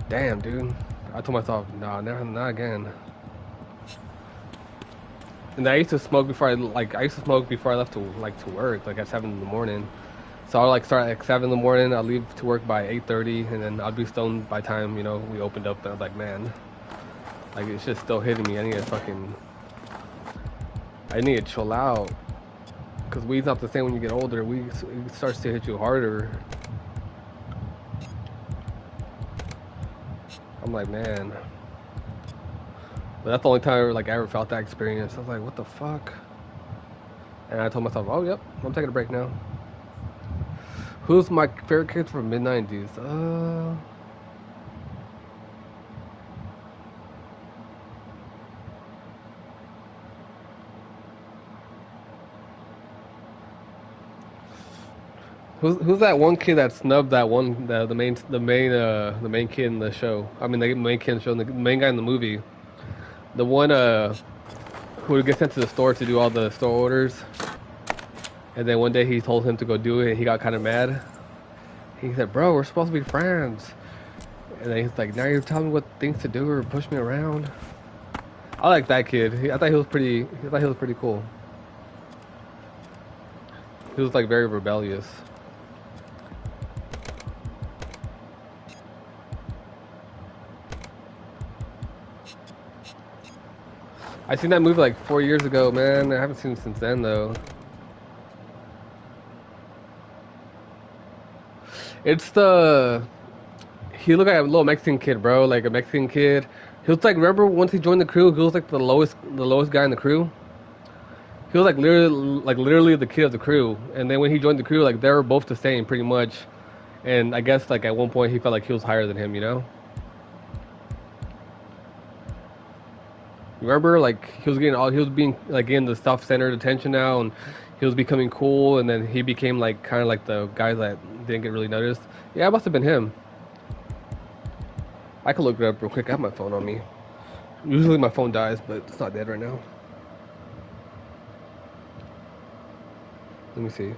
damn, dude. I told myself, nah, not again. And I used to smoke before I left to work, like at 7 in the morning. So I'll like start at like 7 in the morning. I'll leave to work by 8:30, and then I'll be stoned by the time we opened up. And I was like, man, like it's just still hitting me. I need to chill out, cause weed's not the same when you get older. Weed starts to hit you harder. I'm like, man. But that's the only time like I ever felt that experience. I was like, what the fuck? And I told myself, oh yep, I'm taking a break now. Who's my favorite kid from mid-90s? Who's that one kid that snubbed that one the main kid in the show? I mean the main kid in the show, the main guy in the movie. The one who would get sent to the store to do all the store orders. And then one day he told him to go do it and he got kind of mad. He said, bro, we're supposed to be friends. And then he's like, now you're telling me what things to do or push me around. I like that kid. I thought he was pretty cool. He was like very rebellious. I seen that movie like 4 years ago, man. I haven't seen it since then though. It's he looked like a little Mexican kid, bro. Like a Mexican kid. He was like, remember once he joined the crew, he was like the lowest guy in the crew. He was like literally the kid of the crew. And then when he joined the crew, like they were both the same pretty much. And I guess like at one point he felt like he was higher than him, you know? Remember, like he was being like getting the self-centered attention now, and he was becoming cool, and then he became like kind of like the guy that didn't get really noticed. Yeah, it must have been him. I could look it up real quick. I have my phone on me. Usually my phone dies, but it's not dead right now. Let me see.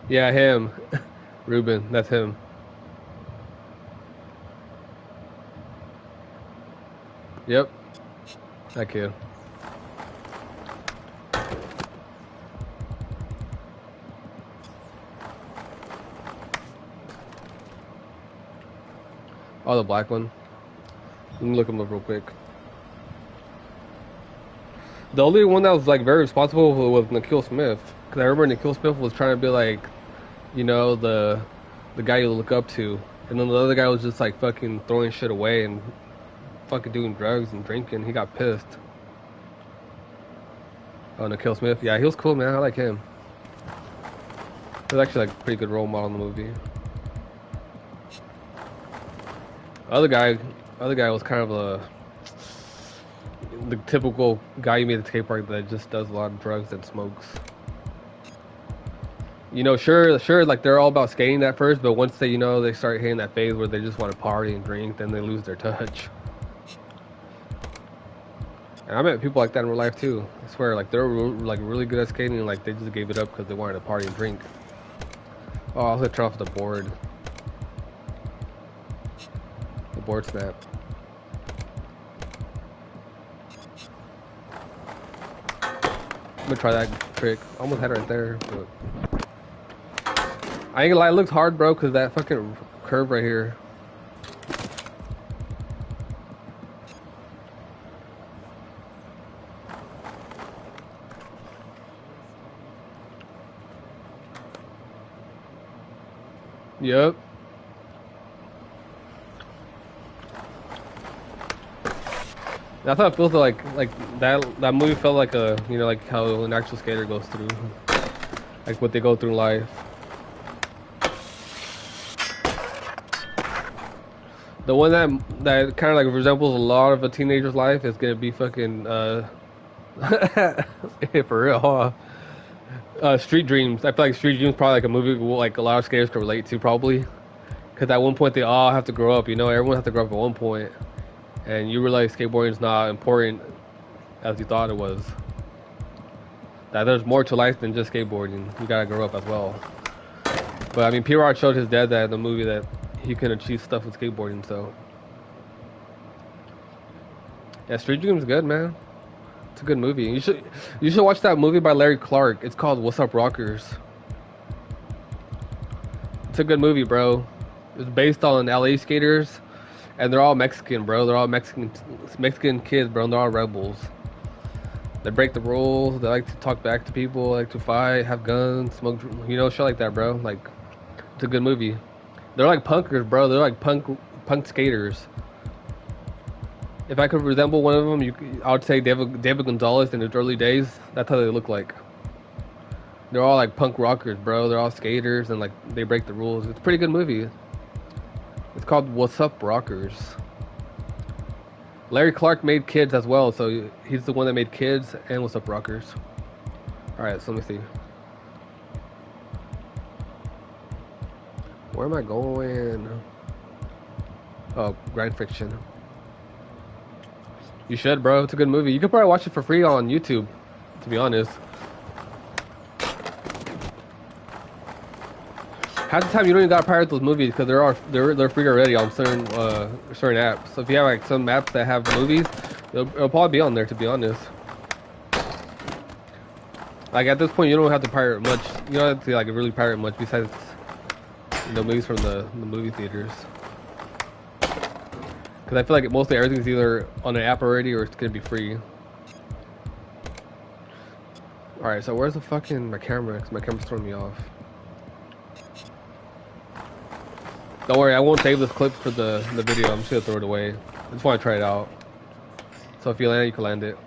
Yeah, him. Ruben, that's him. Yep. That kid. Oh, the black one. Let me look him up real quick. The only one that was like very responsible was Nikhil Smith, because I remember Nikhil Smith was trying to be like, you know, the guy you look up to, and then the other guy was just like fucking throwing shit away and fucking doing drugs and drinking. He got pissed. Oh, Nikhil Smith, yeah, he was cool, man. I like him. He was actually like a pretty good role model in the movie. Other guy was kind of the typical guy you meet at the skate park that just does a lot of drugs and smokes. You know, sure, like they're all about skating at first, but once they, you know, they start hitting that phase where they just want to party and drink, then they lose their touch. And I met people like that in real life too. I swear, like they're like really good at skating, and like they just gave it up because they wanted to party and drink. Oh, I was gonna turn off the board. The board snap. I'm gonna try that trick. Almost had it right there, but I ain't gonna lie, it looks hard, bro, because that fucking curve right here. Yep. That's how it feels like that movie felt like a, you know, like how an actual skater goes through, like what they go through in life. The one that kind of like resembles a lot of a teenager's life is gonna be fucking for real, huh? Street Dreams. I feel like Street Dreams probably like a movie like a lot of skaters can relate to probably, because at one point they all have to grow up. You know, everyone has to grow up at one point, and you realize skateboarding is not important as you thought it was. That there's more to life than just skateboarding. You gotta grow up as well. But I mean, P. Rod showed his dad that in the movie that he can achieve stuff with skateboarding. So yeah, Street Dreams is good, man. It's a good movie. You should watch that movie by Larry Clark. It's called What's Up Rockers. It's a good movie, bro. It's based on LA skaters, and they're all Mexican, bro. They're all Mexican kids, bro. And they're all rebels. They break the rules. They like to talk back to people, like to fight, have guns, smoke, you know, shit like that, bro. Like, it's a good movie. They're like punkers, bro. They're like punk skaters. If I could resemble one of them, I would say David Gonzalez in his early days. That's how they look like. They're all like punk rockers, bro. They're all skaters and like they break the rules. It's a pretty good movie. It's called What's Up Rockers. Larry Clark made Kids as well, so he's the one that made Kids and What's Up Rockers. Alright, so let me see. Where am I going? Oh, Grind Fiction. You should, bro. It's a good movie. You could probably watch it for free on YouTube, to be honest. Half the time you don't even gotta pirate those movies because they're free already on certain apps. So if you have like some apps that have movies, it'll probably be on there, to be honest. Like at this point, you don't have to pirate much. You don't have to like really pirate much besides, you know, movies from the movie theaters. Because I feel like mostly everything's either on an app already or it's gonna be free. Alright, so where's my camera? Because my camera's throwing me off. Don't worry, I won't save this clip for the video. I'm just gonna throw it away. I just want to try it out. So if you land it, you can land it.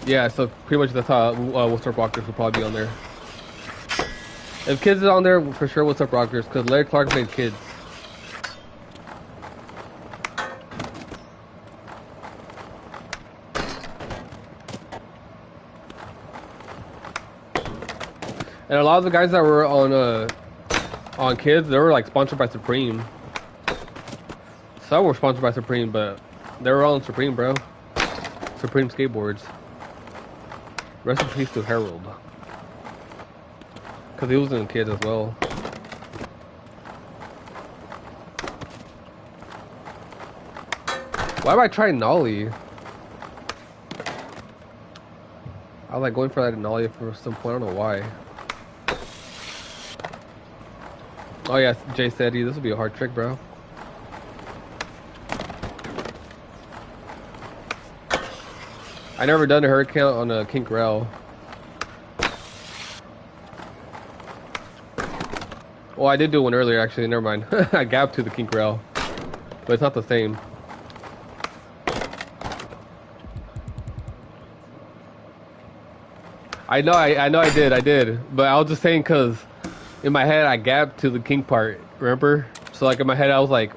Yeah, so pretty much that's how What's Up Rockers will probably be on there. If Kids is on there, for sure What's Up Rockers, because Larry Clark made Kids. And a lot of the guys that were on Kids, they were like sponsored by Supreme. Some were sponsored by Supreme, but they were all on Supreme, bro. Supreme skateboards. Rest in peace to Harold. Because he was in Kids as well. Why am I trying Nollie? I was like going for that Nollie for some point, I don't know why. Oh yeah, Jay said, this will be a hard trick, bro. I never done a hurricane on a kink rail. Well, I did do one earlier, actually. Never mind. I gapped to the kink rail, but it's not the same. I know I did. But I was just saying because in my head I gapped to the kink part. Remember? So like in my head I was like,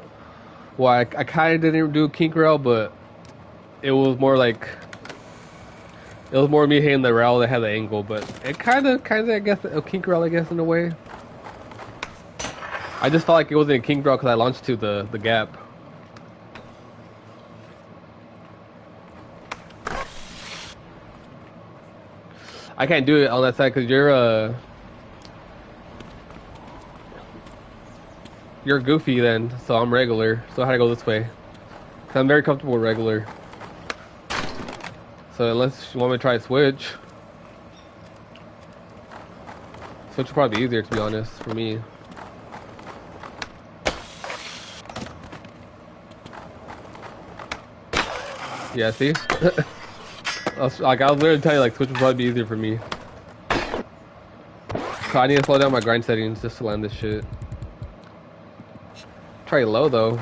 well, I kind of didn't do a kink rail, but it was more like it was more me hitting the rail that had the angle. But it kind of I guess a kink rail, I guess, in a way. I just felt like it wasn't a kink rail because I launched to the gap. I can't do it on that side because you're goofy then, so I'm regular. So I had to go this way. Cause I'm very comfortable with regular. So unless you want me to try to switch will probably be easier, to be honest, for me. Yeah, see? I was literally telling you, like, switch would probably be easier for me. So I need to slow down my grind settings just to land this shit. Try low, though.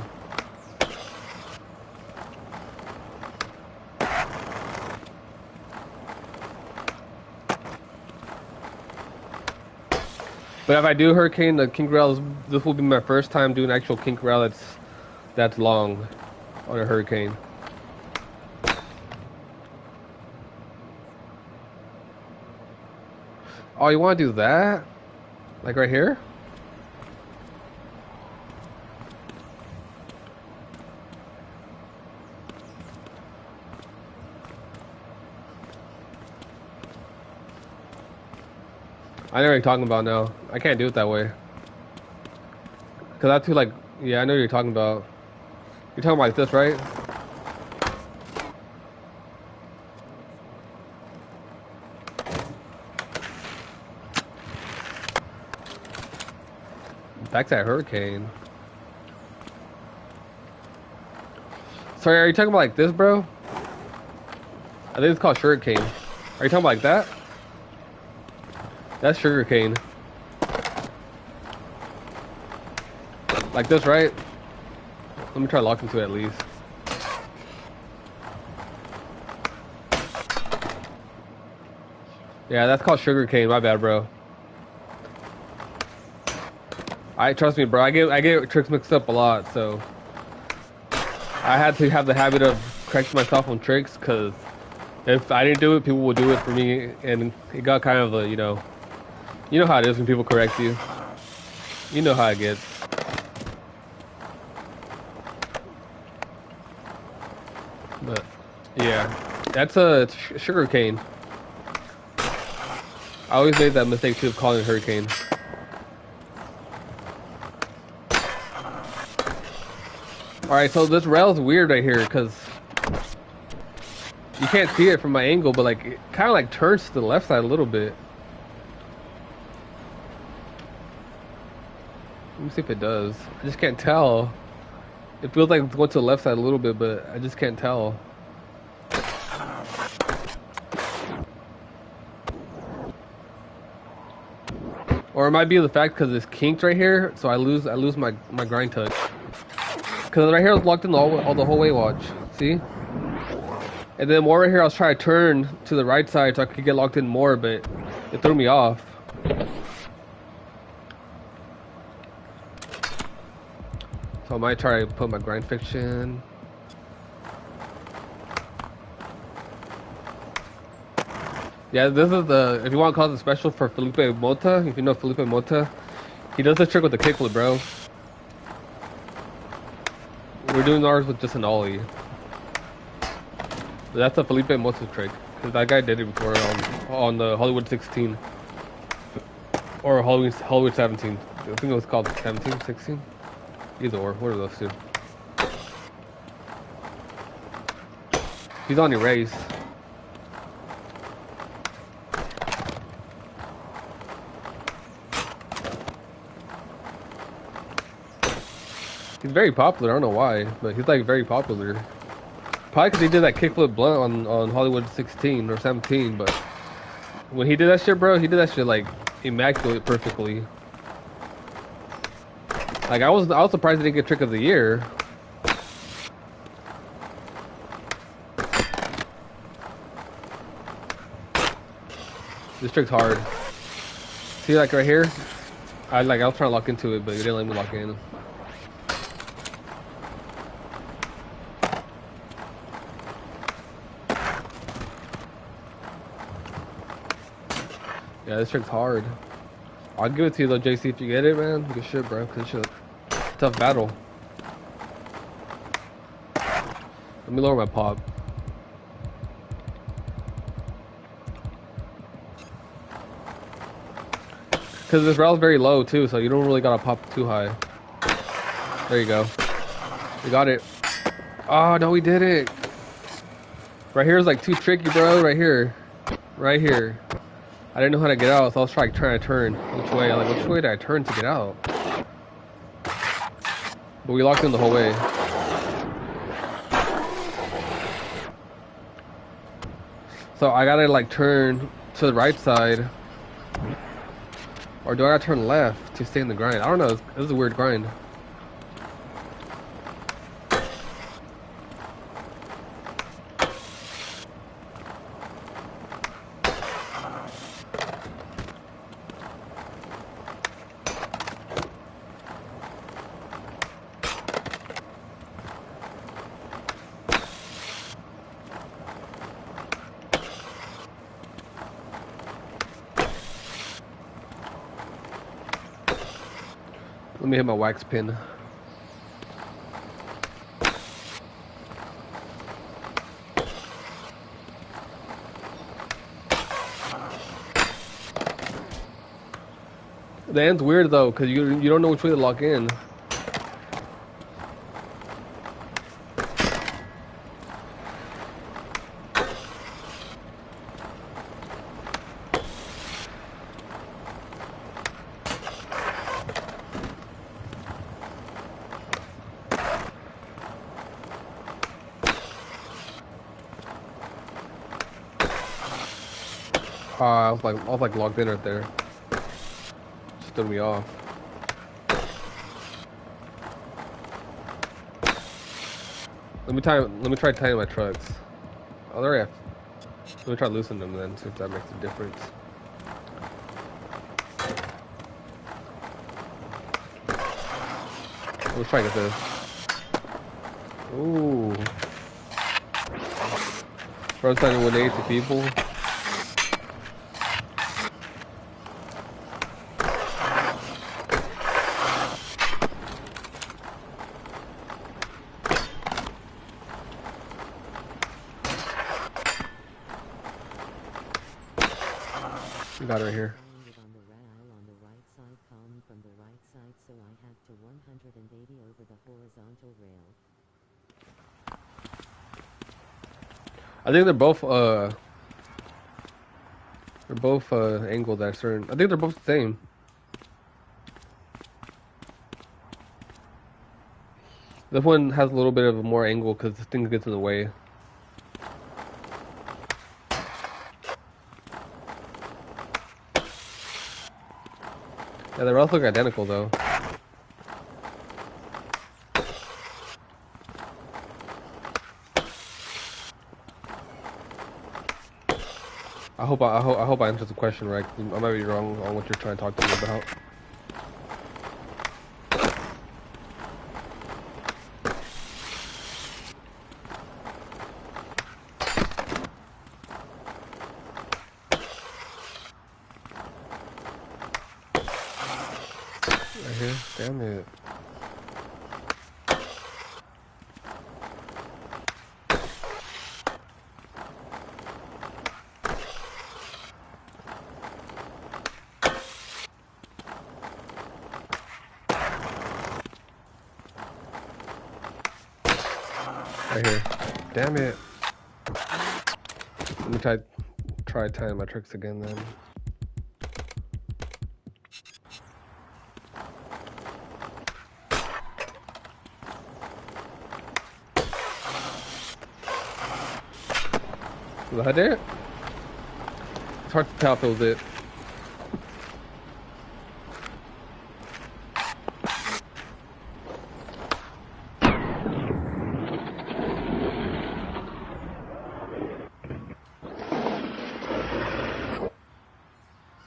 But if I do hurricane, the kink rail, this will be my first time doing actual kink rail that's long on a hurricane. Oh, you want to do that? Like right here? I know what you're talking about now. I can't do it that way. Cause that's too like, yeah, I know what you're talking about. You're talking about like this, right? Back to that hurricane. Sorry, are you talking about like this, bro? I think it's called sugarcane. Are you talking about like that? That's sugarcane. Like this, right? Let me try locking to it at least. Yeah, that's called sugarcane. My bad, bro. Trust me, bro. I get tricks mixed up a lot, so I had to have the habit of correcting myself on tricks, because if I didn't do it, people would do it for me, and it got kind of a, you know how it is when people correct you. You know how it gets. But yeah, that's it's sugarcane. I always made that mistake too of calling it hurricane. Alright, so this rail is weird right here, because you can't see it from my angle, but like it kind of like turns to the left side a little bit. Let me see if it does. I just can't tell. It feels like it's going to the left side a little bit, but I just can't tell. Or it might be the fact because it's kinked right here, so I lose my grind touch. Because right here I was locked in all the whole way, watch. See? And then more right here I was trying to turn to the right side so I could get locked in more, but it threw me off. So I might try to put my grind fiction. Yeah, this is the, if you want to call it special for Felipe Mota, if you know Felipe Mota, he does this trick with the kickflip, bro. We're doing ours with just an ollie. But that's a Felipe Mota trick, because that guy did it before on the Hollywood 16. Or Hollywood 17. I think it was called 17, 16? Either or, one of those two. He's on erase. He's very popular, I don't know why, but he's like very popular. Probably because he did that kickflip blunt on Hollywood 16 or 17, but when he did that shit, bro, he did that shit like immaculate, perfectly. Like I was surprised he didn't get trick of the year. This trick's hard. See, like right here, I was trying to lock into it, but you didn't let me lock in. Yeah, this trick's hard. I'll give it to you though, JC, if you get it, man. Good shit, bro. Good shit. Tough battle. Let me lower my pop. Because this rail's very low too, so you don't really gotta pop too high. There you go. We got it. Oh no, we did it. Right here is like too tricky, bro. Right here. Right here. I didn't know how to get out, so I was trying to turn. Which way? I'm like, which way did I turn to get out? But we locked in the whole way. So I gotta like turn to the right side. Or do I gotta turn left to stay in the grind? I don't know. This is a weird grind. Let me hit my wax pin. The end's weird though, cause you don't know which way to lock in. I was like locked in right there. Just threw me off. Let me try tying my trucks. Oh, there I have. Let me try loosening them then, see if that makes a difference. Let's try to get this. Ooh. First time 180 to people. We got it right here. On the rail on the right side, come from the right side, so I had to 180 over the horizontal rail. I think they're both angled at certain. I think they're both the same. This one has a little bit of a more angle because this thing gets in the way. Yeah, they both look identical though. I hope I answered the question right. I might be wrong on what you're trying to talk to me about. Right here, damn it. Right here. Damn it. Let me try tying my tricks again then. Was that it? It's hard to tell if it was it.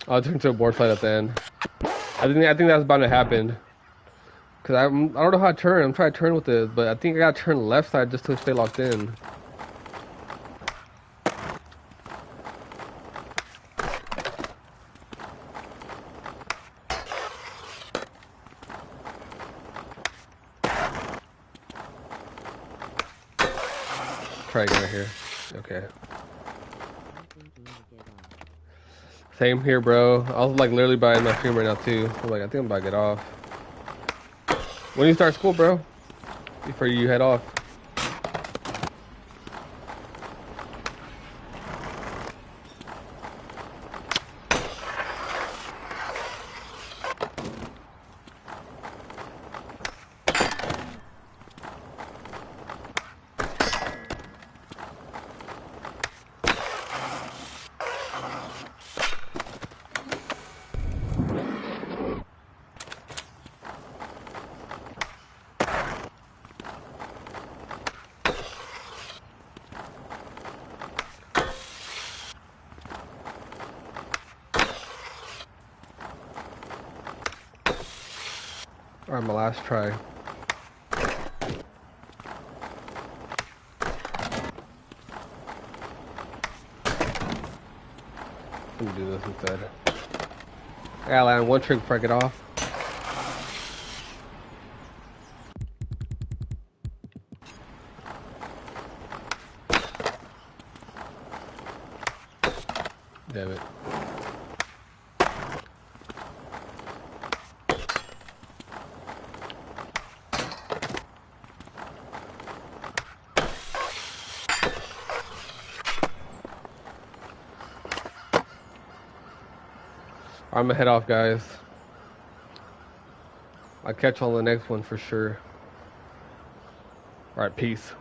Oh, it turned into a board fight at the end. I think that's about to happen. Cause I don't know how to turn. I'm trying to turn with it, but I think I gotta turn left side just to stay locked in. Try again right here. Okay. Same here, bro. I was like literally buying my stream right now too. I'm like, I think I'm about to get off. When do you start school, bro? Before you head off. Alright, my last try. Let me do this instead. I gotta land one trick before I get off. Damn it. I'm gonna head off, guys. I'll catch you on the next one for sure. Alright, peace.